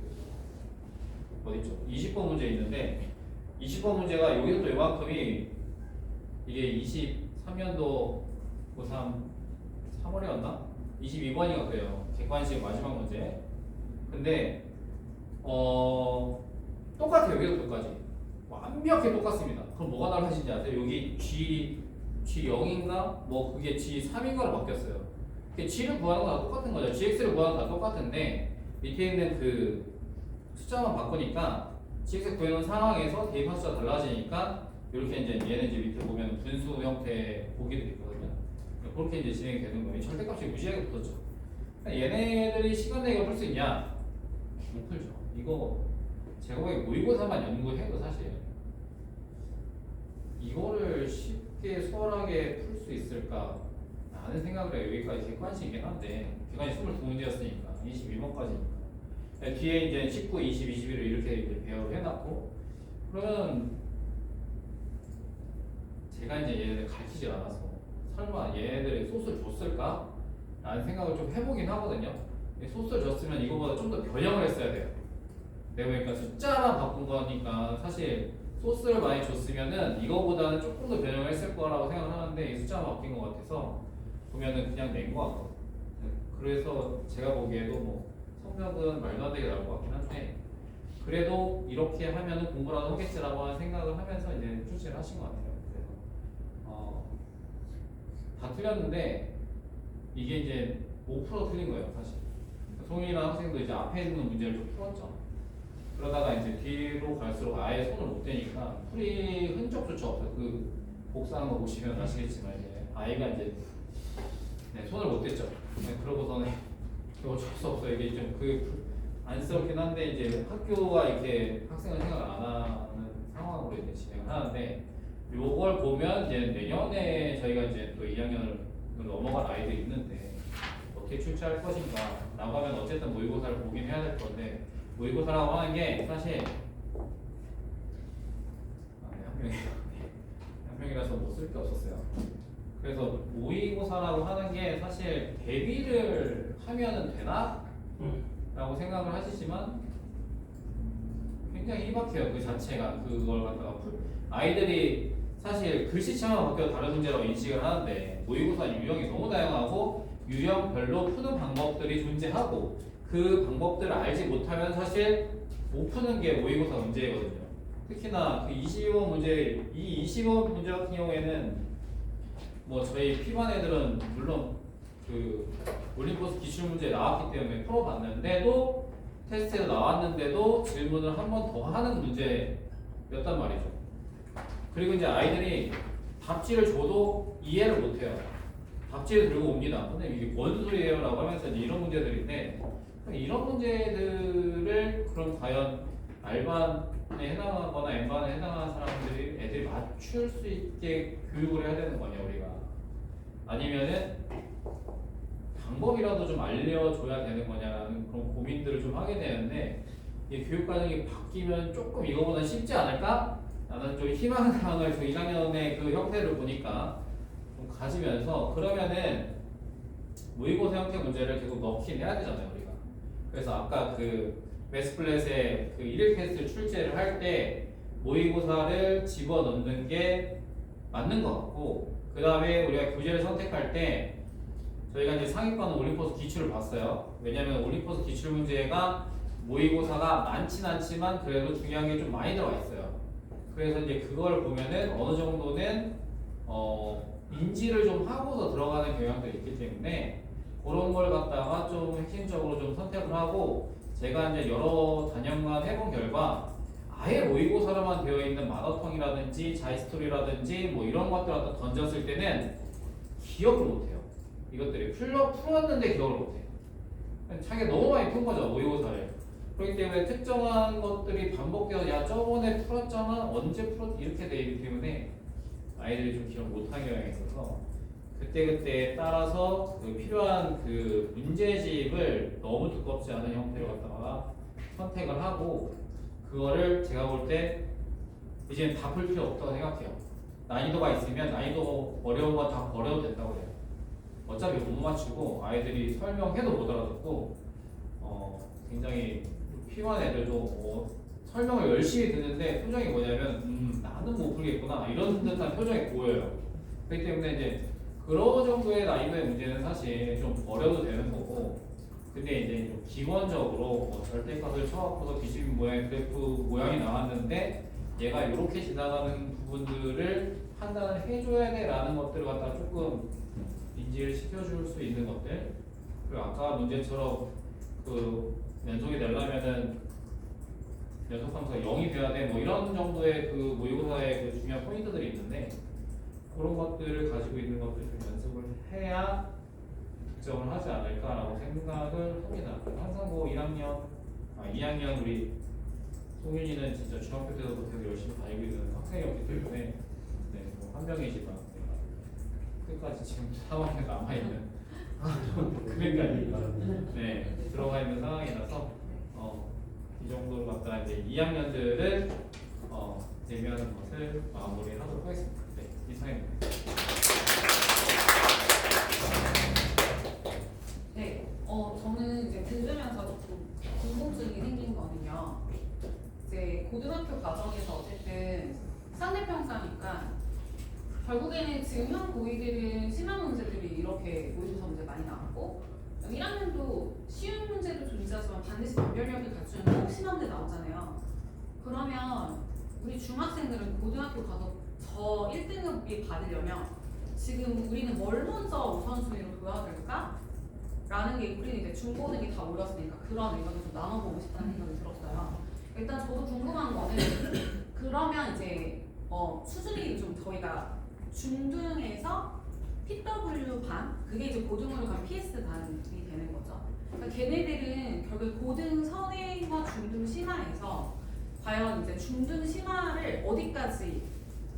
E: 어디죠? 20번 문제 있는데 20번 문제가 여기서 또 이만큼이 이게 23년도 고3 3월이었나? 22번이가 그래요. 객관식 마지막 문제. 근데 똑같아요. 여기서 끝까지 완벽히 똑같습니다. 그럼 뭐가 달라진지 아세요? 여기 G0인가? 뭐 그게 G3인가로 바뀌었어요. G를 구하는 거 다 똑같은 거죠. GX를 구하는 거 다 똑같은데 밑에 있는 그 숫자만 바꾸니까 GX 구해놓은 상황에서 대입한 숫자가 달라지니까 이렇게 이제 얘는 이제 밑에 보면 분수 형태 보기도 있거든요. 그렇게 이제 진행이 되는 거예요. 절대값이 무지하게 붙었죠. 얘네들이 시간 내가 풀 수 있냐? 못 풀죠. 이거 제가 보기엔 모의고사만 연구해도 사실 이거를 쉽게 수월하게 풀 수 있을까 라는 생각을 해요. 여기까지 객관식이긴 한데 객관식 22문제였으니까 22번까지니까 뒤에 이제 19, 20, 21을 이렇게 이제 배열을 해놨고 그러면 제가 이제 얘네들 가르치지 않아서 설마 얘네들이 소스를 줬을까? 라는 생각을 좀 해보긴 하거든요. 소스를 줬으면 이거보다 좀 더 변형을 했어야 돼요. 내가 보니까 숫자만 바꾼 거니까 사실 소스를 많이 줬으면은 이거보다는 조금 더 변형을 했을 거라고 생각을 하는데 이 숫자만 바뀐 것 같아서 보면은 그냥 낸 것 같거든요. 그래서 제가 보기에도 뭐 성적은 말도 안 되게 나올 것 같긴 한데 그래도 이렇게 하면은 공부라도 하겠지라고 하는 생각을 하면서 이제 출시를 하신 것 같아요. 그래서 다 틀렸는데 이게 이제 5% 틀린 거예요, 사실. 송이나 학생도 이제 앞에 있는 문제를 좀 풀었죠. 그러다가 이제 뒤로 갈수록 아예 손을 못 대니까 풀이 흔적조차 없어요. 그 복사하는 거 보시면 아시겠지만 이제 아이가 이제 손을 못 댔죠. 그러고서는 어쩔 수 없어요. 이게 좀 그 안쓰럽긴 한데 이제 학교가 이렇게 학생을 생각 안 하는 상황으로 이제 진행을 하는데 요걸 보면 이제 내년에 저희가 이제 또 2학년을 넘어갈 아이들이 있는데 어떻게 출제할 것인가 라고 하면 어쨌든 모의고사를 보긴 해야 될 건데 모의고사라고 하는 게 사실 한 명이라서 뭐 쓸 게 없었어요. 그래서 모의고사라고 하는 게 사실 대비를 하면은 되나? 라고 생각을 하시지만 굉장히 희박해요. 그 자체가 그걸 갖다가 아이들이 사실 글씨체만 바뀌어도 다른 문제라고 인식을 하는데 모의고사 유형이 너무 다양하고 유형별로 푸는 방법들이 존재하고 그 방법들을 알지 못하면 사실 못 푸는 게 모의고사 문제거든요. 특히나 그 22번 문제, 이 22번 문제 같은 경우에는 뭐 저희 P반 애들은 물론 그 올림포스 기출 문제 나왔기 때문에 풀어봤는데도 테스트에서 나왔는데도 질문을 한 번 더 하는 문제였단 말이죠. 그리고 이제 아이들이 답지를 줘도 이해를 못해요. 답지를 들고 옵니다. 근데 이게 뭔 소리예요? 라고 하면서 이제 이런 문제들인데, 이런 문제들을 그럼 과연 R반에 해당하거나 N반에 해당하는 사람들이 애들이 맞출 수 있게 교육을 해야 되는 거냐 우리가, 아니면은 방법이라도 좀 알려줘야 되는 거냐라는 그런 고민들을 좀 하게 되는데, 이 교육 과정이 바뀌면 조금 이거보다 쉽지 않을까? 나는 좀 희망을 그 1학년의 그 형태를 보니까 좀 가지면서, 그러면은 모의고사 형태 문제를 계속 넣긴 해야 되잖아요 우리가. 그래서 아까 그 매스플랫에 그 1일 테스트 출제를 할 때 모의고사를 집어넣는 게 맞는 것 같고, 그 다음에 우리가 교재를 선택할 때 저희가 이제 상위권은 올림포스 기출을 봤어요. 왜냐면 올림포스 기출 문제가 모의고사가 많진 않지만 그래도 중요한 게 좀 많이 들어가 있어요. 그래서 이제 그걸 보면은 어느 정도는 인지를 좀 하고서 들어가는 경향들이 있기 때문에 그런 걸 갖다가 좀 핵심적으로 좀 선택을 하고, 제가 이제 여러 단연간 해본 결과 아예 모의고사로만 되어 있는 마더텅이라든지 자이스토리라든지 뭐 이런 것들 갖다 던졌을 때는 기억을 못해요. 이것들이 풀었는데 기억을 못해요. 자기가 너무 많이 푼 거죠 모의고사를. 그렇기 때문에 특정한 것들이 반복돼서 야 저번에 풀었잖아, 언제 풀었, 이렇게 되기 때문에 아이들이 좀 기억 못하는 경향이 있어서 그때그때 따라서 그 필요한 그 문제집을 너무 두껍지 않은 형태로 갖다가 선택을 하고, 그거를 제가 볼 때 이제는 다 풀 필요 없다고 생각해요. 난이도가 있으면 난이도 어려운 거 다 버려도 된다고 해요. 어차피 못 맞추고 아이들이 설명해도 못 알아듣고 굉장히 피곤한 애들도 설명을 열심히 듣는데 표정이 뭐냐면 나는 못 풀겠구나 이런 듯한 표정이 보여요. 그렇기 때문에 이제 그런 정도의 난이도의 문제는 사실 좀 버려도 되는 거고, 근데 이제 좀 기본적으로 뭐 절대값을 쳐갖고서 뒤집힌 모양의 그래프 모양이 나왔는데 얘가 이렇게 지나가는 부분들을 판단을 해줘야 돼라는 것들을 갖다가 조금 인지를 시켜줄 수 있는 것들, 그리고 아까 문제처럼 그 연속이 되려면은 연속함수가 0이 돼야 돼 뭐 이런 정도의 그 모의고사의 그 중요한 포인트들이 있는데, 그런 것들을 가지고 있는 것들 좀 연습을 해야 득점을 하지 않을까라고 생각을 합니다. 항상 뭐 2학년 우리 송윤이는 진짜 중학교 때부터 열심히 다니고 있는 학생이었기 때문에 네, 뭐한 명이지만 끝까지 지금 상황에 남아있는 그러니까 네, 들어가 있는 상황이라서 이 정도로 갖다 이제 2학년들은 대비하는 것을 마무리하도록 하겠습니다. 네, 이상입니다.
A: 네, 저는 이제 들으면서 조금 궁금증이 생긴 거는요. 이제 고등학교 과정에서 어쨌든 상대평가니까 결국에는 지금 현 고이들은 심한 문제들이 이렇게 모의고사 문제 많이 나왔고, 1학년도 쉬운 문제도 존재하지만 반드시 변별력을 갖추는 꼭 심한 문제 나오잖아요. 그러면 우리 중학생들은 고등학교 가서 저 1등급이 받으려면 지금 우리는 뭘 먼저 우선순위로 둬야 될까? 라는 게 우리는 이제 중고등이 다 올랐으니까 그런 의견을 좀 나눠보고 싶다는 생각이 들었어요. 일단 저도 궁금한 거는 그러면 이제 수준이 좀 저희가 중등에서 PW 반, 그게 이제 고등으로 가면 PS 반이 되는 거죠. 그러니까 걔네들은 결국 고등 선행과 중등 심화에서 과연 이제 중등 심화를 어디까지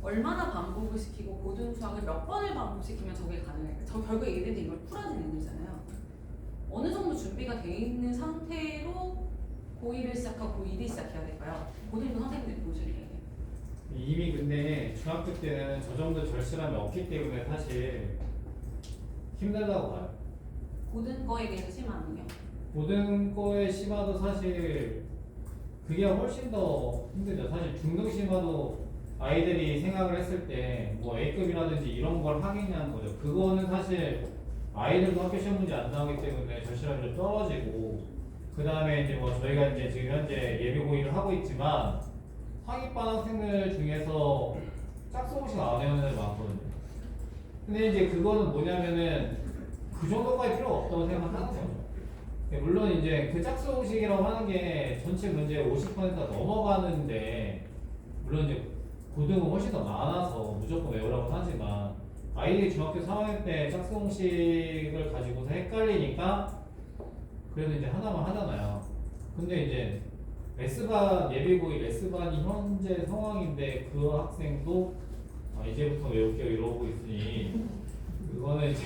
A: 얼마나 반복을 시키고 고등 수학을 몇 번을 반복시키면 저게 가능할까? 저 결국에 얘네들이 이걸 풀어야 되는 거잖아요. 어느 정도 준비가 돼 있는 상태로 고1을 시작하고 고2를 시작해야 될까요? 고등부 선생님들이 보여주는
C: 이미 근데 중학교 때는 저 정도 절실함이 없기 때문에 사실 힘들다고 봐요.
A: 고등 거에 대해서 심화하는요?
C: 고등 거의 심화도 사실 그게 훨씬 더 힘들죠. 사실 중등 심화도 아이들이 생각을 했을 때 뭐 A급이라든지 이런 걸 하겠냐는 거죠. 그거는 사실 아이들도 학교 시험 문제 안 나오기 때문에 절실함이 좀 떨어지고, 그 다음에 이제 뭐 저희가 이제 지금 현재 예비 고의를 하고 있지만 상위반 학생들 중에서 짝수공식 안 해오는 애들 많거든요. 근데 이제 그거는 뭐냐면은 그 정도까지 필요가 없다고 생각하는 거죠. 물론 이제 그 짝수공식이라고 하는 게 전체 문제 50%가 넘어가는데 물론 이제 고등은 훨씬 더 많아서 무조건 외우라고 하지만 아이들이 중학교 3학년 때 짝수공식을 가지고서 헷갈리니까 그래도 이제 하나만 하잖아요. 근데 이제 S반 예비고일 S반이 현재 상황인데 그 학생도 이제부터 외울게요 이러고 있으니 그거는 이제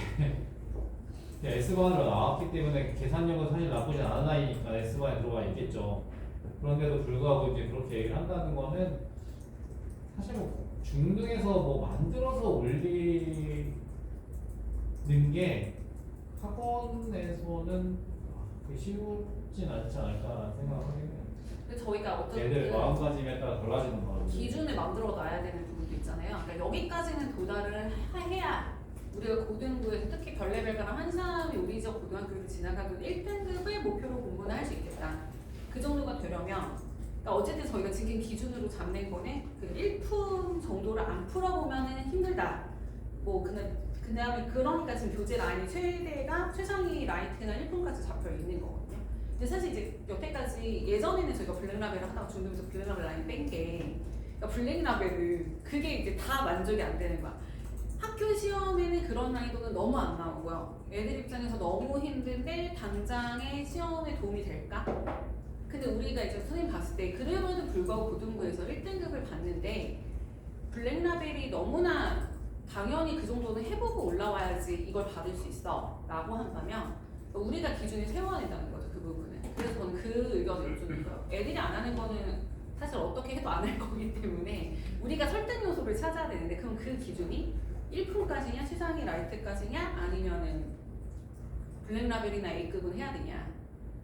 C: S반으로 나왔기 때문에 계산력은 사실 나쁘지 않은 아이니까 S반에 들어가 있겠죠. 그런데도 불구하고 이제 그렇게 얘기를 한다는 거는 사실 뭐 중등에서 뭐 만들어서 올리는 게 학원에서는 그게 쉽진 않지 않을까라는 생각을 하겠네요.
A: 근데 저희가 어떤
C: 애들 마음가짐에 따라 달라지는 거라고.
A: 기준을 만들어 놔야 되는 부분도 있잖아요. 그러니까 여기까지는 도달을 해야 우리가 고등부에서 특히 별레벨가랑 한삼이 우리적 고등학교를 지나가도 1등급을 목표로 공부는 할 수 있겠다. 그 정도가 되려면 그러니까 어쨌든 저희가 지금 기준으로 잡는 거는 그 1품 정도를 안 풀어보면 힘들다. 뭐 그다음에 그러니까 지금 교재 라인이 최대가 최상위 라이트나 1품까지 잡혀 있는 거거든요. 근데 사실 이제 여태까지 예전에는 저희가 블랙라벨을 하다가 중등에서 블랙라벨 라인 뺀 게 그러니까 블랙라벨은 그게 이제 다 만족이 안 되는 거야. 학교 시험에는 그런 난이도는 너무 안 나오고요. 애들 입장에서 너무 힘든데 당장의 시험에 도움이 될까? 근데 우리가 이제 선생님 봤을 때 그럼에도 불구하고 고등부에서 1등급을 받는데 블랙라벨이 너무나 당연히 그 정도는 해보고 올라와야지 이걸 받을 수 있어 라고 한다면 우리가 기준을 세워야 된다는 거죠. 그 부분은. 그래서 저는 그 의견을 요청을 해요. 애들이 안 하는 거는 사실 어떻게 해도 안 할 거기 때문에 우리가 설득 요소를 찾아야 되는데 그럼 그 기준이 1품까지냐 최상위 라이트까지냐 아니면은 블랙라벨이나 A급은 해야 되냐.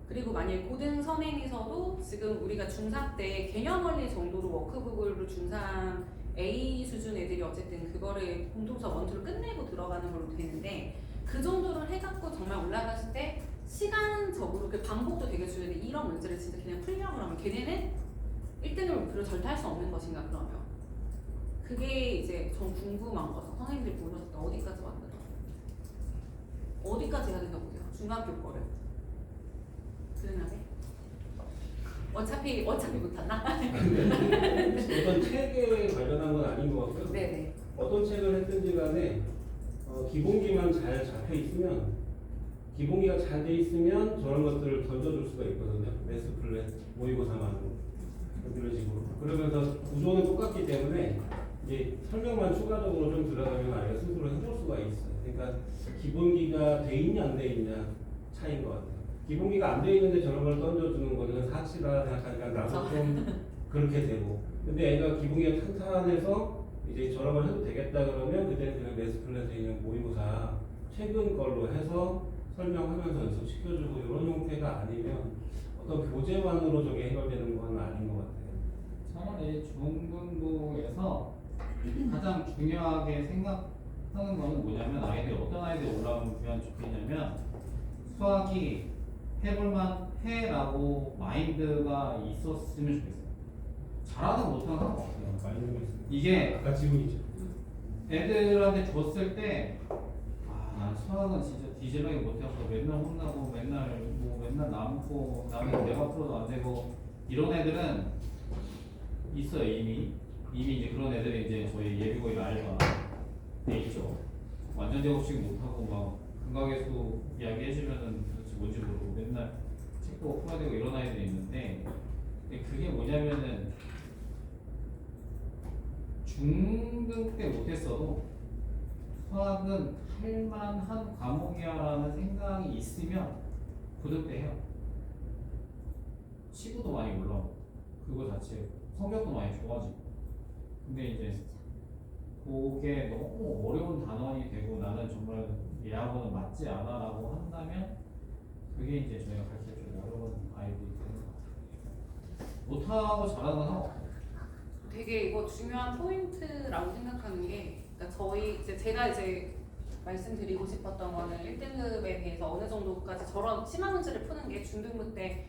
A: 그리고 만약에 고등 선행에서도 지금 우리가 중3 때 개념 원리 정도로 워크북으로 중3 A 수준 애들이 어쨌든 그거를 공통서 원투를 끝내고 들어가는 걸로 되는데 그 정도를 해갖고 정말 올라갔을 때 시간적으로 그 반복도 되게 중요한데 이런 문제를 진짜 그냥 풀려고 하면 걔네는 1등을 목표로 절대 할 수 없는 것인가 그러면 그게 이제 전 궁금한 거죠. 선생님들이 보셨을 때 어디까지 만들어? 어디까지 해야 된다고 보세요? 중학교 거를 그러나요? 어차피 못한다?
D: 어떤 책에 관련한 건 아닌 것 같고요.
A: 네네.
D: 어떤 책을 했든지 간에 기본기만 잘 잡혀 있으면 기본기가 잘 돼 있으면 저런 것들을 던져줄 수가 있거든요. 매스 플랫, 모의고사만으로 이런 식으로. 그러면서 구조는 똑같기 때문에 이제 설명만 추가적으로 좀 들어가면 아이가 스스로 해볼 수가 있어요. 그러니까 기본기가 돼 있냐 안 돼 있냐 차이인 것 같아요. 기본기가 안 돼 있는데 저런 걸 던져주는 거는 사치라 생각하니까 나도 좀 그렇게 되고. 근데 애가 기본기가 탄탄해서 이제 저런 걸 해도 되겠다 그러면 그때는 그냥 매스 플랫에 있는 모의고사 최근 걸로 해서 설명하면서 연습시켜주고 이런 형태가 아니면 어떤 교재만으로 저게 해결되는 건 아닌 것 같아요.
C: 차라리 중등부에서 가장 중요하게 생각하는 거는 뭐냐면 아이들이 어떤 아이들이 올라오면 좋겠냐면 수학이 해볼만 해라고 마인드가 있었으면 좋겠어요. 잘하든 못하든 상관없어요.
D: 마인드가 있어요.
C: 이게
D: 아까 지문이죠.
C: 애들한테 줬을 때 난 수학은 진짜 뒤질하게 못해서 맨날 혼나고 맨날 남고 나는 내가 풀어도 안 되고 이런 애들은 있어요. 이미 이제 그런 애들이 이제 저희 예비고일 알바 돼 있죠. 완전 제곱식 못하고 막 근각계수 이야기해주면은 도대체 뭔지 모르고 맨날 책도 풀어야 되고 이런 아이들이 있는데 근데 그게 뭐냐면은 중등 때 못했어도 수학은 할만한 과목이야라는 생각이 있으면 고등 때 해요. 치고도 많이 올라오고 그거 자체 성격도 많이 좋아지고 근데 이제 그게 너무 어려운 단원이 되고 나는 정말 얘하고는 맞지 않아 라고 한다면 그게 이제 저희가 가르칠 좀 어려운 아이들이 되는 것 같아요. 못하고 잘하는 건 상관없어요.
A: 되게 이거 중요한 포인트라고 생각하는 게 그러니까 저희 제가 말씀드리고 싶었던 거는 1등급에 대해서 어느 정도까지 저런 심화 문제를 푸는 게 중등부 때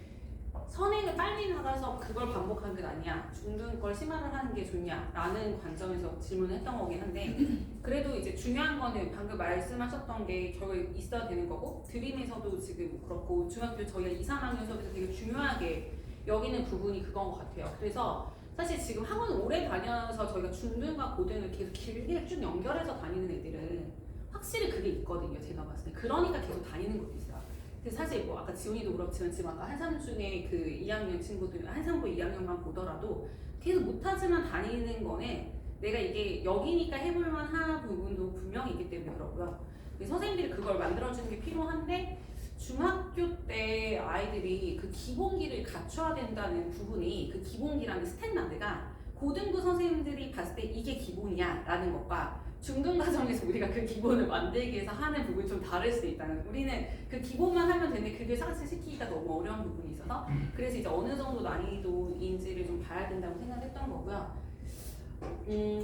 A: 선행을 선생님이 빨리 나가서 그걸 반복하는 게 아니야. 중등 걸 심화를 하는 게 좋냐라는 관점에서 질문을 했던 거긴 한데 그래도 이제 중요한 거는 방금 말씀하셨던 게 결국에 있어야 되는 거고 드림에서도 지금 그렇고 중학교 저희가 2, 3학년 수업에서 되게 중요하게 여기는 부분이 그건 것 같아요. 그래서 사실 지금 학원 오래 다녀서 저희가 중등과 고등을 계속 길게 쭉 연결해서 다니는 애들은 확실히 그게 있거든요. 제가 봤을 때. 그러니까 계속 다니는 것도 있어요. 근데 사실 뭐 아까 지훈이도 그렇지만 지금 아까 한삼중에 그 2학년 친구들은 한삼고 2학년만 보더라도 계속 못하지만 다니는 거는 내가 이게 여기니까 해볼만 한 부분도 분명히 있기 때문에 그렇고요. 선생님들이 그걸 만들어주는 게 필요한데 중학교 때 아이들이 그 기본기를 갖춰야 된다는 부분이 그 기본기라는 스탠다드가 고등부 선생님들이 봤을 때 이게 기본이야 라는 것과 중등 과정에서 우리가 그 기본을 만들기 위해서 하는 부분이 좀 다를 수 있다는 우리는 그 기본만 하면 되는데 그게 사실 시키기가 너무 어려운 부분이 있어서 그래서 이제 어느 정도 난이도인지를 좀 봐야 된다고 생각했던 거고요.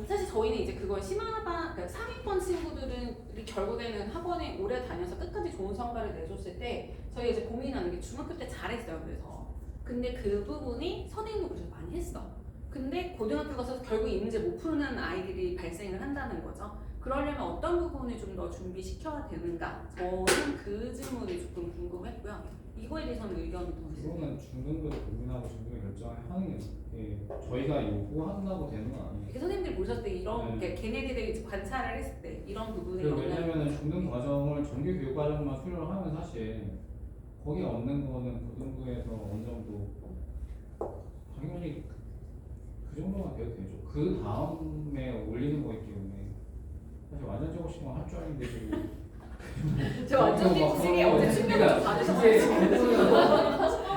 A: 사실 저희는 이제 그걸 심화반, 그러니까 상위권 친구들은 결국에는 학원에 오래 다녀서 끝까지 좋은 성과를 내줬을 때 저희가 이제 고민하는 게 중학교 때 잘했어요. 그래서 근데 그 부분이 선행도 그래서 많이 했어. 근데 고등학교 가서 결국 이 문제 못 푸는 아이들이 발생을 한다는 거죠. 그러려면 어떤 부분을 좀 더 준비시켜야 되는가? 저는 그 질문이 조금 궁금했고요. 이거에 대해서는 의견이 더 있어요.
C: 그거는 중등부를 고민하고 중등을 결정하는 게 저희가 요구한다고 되는 건 아니에요.
A: 이렇게 선생님들 보셨을 때 이런 게 걔네들이 관찰을 했을 때 이런 부분에
C: 왜냐면은 중등 과정을 정규 교육 과정만 수료를 하면 사실 거기에 얻는 거는 고등부에서 어느 정도 당연히 그 정도만 돼도 되죠. 그 다음에 올리는 거기 때문에 사실 완전 적으시면 할 줄 아는데 지금
A: 저 완전 띠지게 어제 충격을 좀 받으셨어요.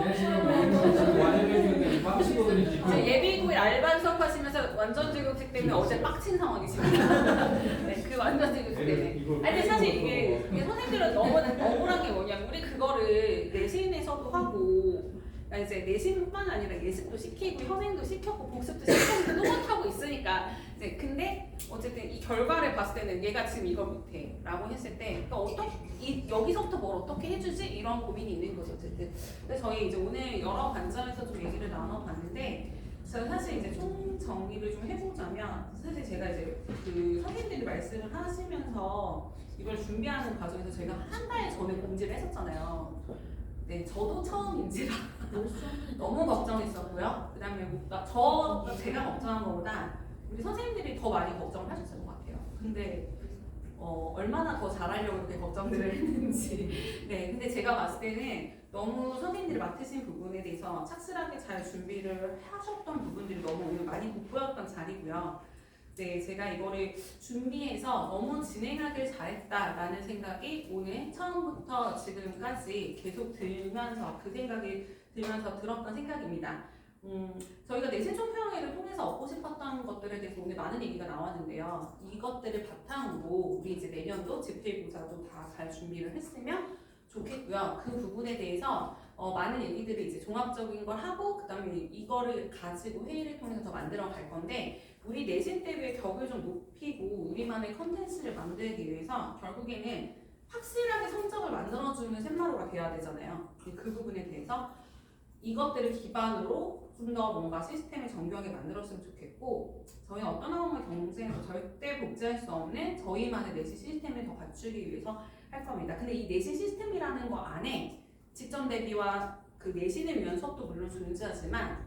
C: 내 지금 완전 적인데 빡치거든요 지금.
A: 지금 예비고에 알바 수업하시면서 완전 제국식 때문에 어제 빡친 상황이십니다. 네, 그 완전 제국식 때문에. 아니 근데 사실 이게 선생님들은 너무 억울한 게 뭐냐면 우리 그거를 내신에서도 하고 이제 내신뿐만 아니라 예습도 시키고 현행도 시켰고 복습도 시켰는데 또 못하고 있으니까 이제 근데 어쨌든 이 결과를 봤을 때는 얘가 지금 이걸 못해 라고 했을 때 그러니까 여기서부터 뭘 어떻게 해주지? 이런 고민이 있는 거죠 어쨌든. 그래서 저희 이제 오늘 여러 관점에서 좀 얘기를 나눠봤는데 제가 사실 이제 총 정리를 좀 해보자면 사실 제가 이제 그 선생님들이 말씀을 하시면서 이걸 준비하는 과정에서 제가 한 달 전에 공지를 했었잖아요. 네, 저도 처음인지라 너무 걱정했었고요. 그다음에 제가 걱정한 것보다 우리 선생님들이 더 많이 걱정을 하셨을 것 같아요. 근데 얼마나 더 잘하려고 이렇게 걱정들을 했는지. 네, 근데 제가 봤을 때는 너무 선생님들이 맡으신 부분에 대해서 착실하게 잘 준비를 하셨던 부분들이 너무 오늘 많이 돋보였던 자리고요. 네, 제가 이거를 준비해서 너무 진행하길 잘했다라는 생각이 오늘 처음부터 지금까지 계속 들면서 그 생각이 들면서 들었던 생각입니다. 저희가 내신 총평회를 통해서 얻고 싶었던 것들에 대해서 오늘 많은 얘기가 나왔는데요. 이것들을 바탕으로 우리 이제 내년도 집필고사도 다 잘 준비를 했으면 좋겠고요. 그 부분에 대해서 많은 얘기들을 이제 종합적인 걸 하고 그다음에 이거를 가지고 회의를 통해서 더 만들어 갈 건데 우리 내신 대비의 격을 좀 높이고 우리만의 컨텐츠를 만들기 위해서 결국에는 확실하게 성적을 만들어주는 샘마루가 돼야 되잖아요. 그 부분에 대해서 이것들을 기반으로 좀 더 뭔가 시스템을 정교하게 만들었으면 좋겠고 저희는 어떤 학원과 경쟁에서 절대 복제할 수 없는 저희만의 내신 시스템을 더 갖추기 위해서 할 겁니다. 근데 이 내신 시스템이라는 거 안에 직전 대비와 그 내신을 위한 수업도 물론 존재하지만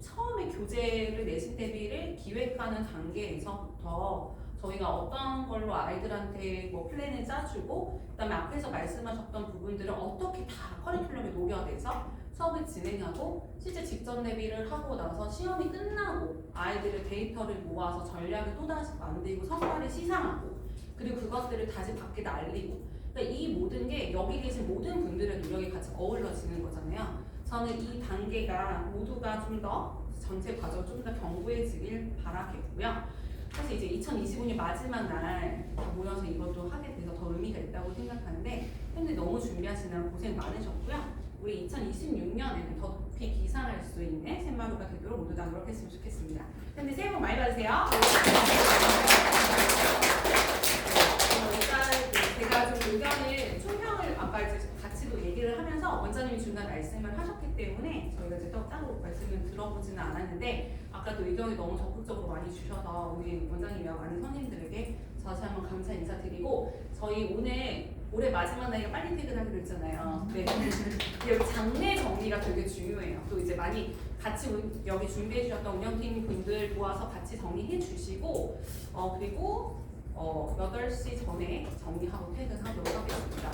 A: 처음에 교재를 내신 대비를 기획하는 단계에서부터 저희가 어떤 걸로 아이들한테 뭐 플랜을 짜주고 그다음에 앞에서 말씀하셨던 부분들을 어떻게 다 커리큘럼에 녹여내서 수업을 진행하고 실제 직전 대비를 하고 나서 시험이 끝나고 아이들의 데이터를 모아서 전략을 또다시 만들고 성과를 시상하고 그리고 그것들을 다시 밖에 알리고 그러니까 이 모든 게 여기 계신 모든 분들의 노력이 같이 어우러지는 거잖아요. 저는 이 단계가 모두가 좀 더 전체 과정 좀 더 견고해지길 바라겠고요. 사실 이제 2025년 마지막 날 모여서 이것도 하게 돼서 더 의미가 있다고 생각하는데 근데 너무 준비하시느라 고생 많으셨고요. 우리 2026년에는 더 높이 기상할 수 있는 샘마루가 되도록 모두 다 노력했으면 좋겠습니다. 근데 새해 복 많이 받으세요. 일단 제가 좀 의견을 총평을 아까 이제 같이도 얘기를 하면서 원장님이 중간 말씀을 하셨기 때문에 저희가 이제 따로 말씀을 들어보지는 않았는데 아까 또 의견이 너무 적극적으로 많이 주셔서 우리 원장님이랑 많은 선생님들에게 다시 한번 감사 인사드리고 저희 오늘 올해 마지막 날이라 빨리 퇴근하기로 했잖아요. 네. 여기 장례 정리가 되게 중요해요. 또 이제 많이 같이 여기 준비해 주셨던 운영팀 분들 도와서 같이 정리해 주시고 그리고 8시 전에 정리하고 퇴근하도록 하겠습니다.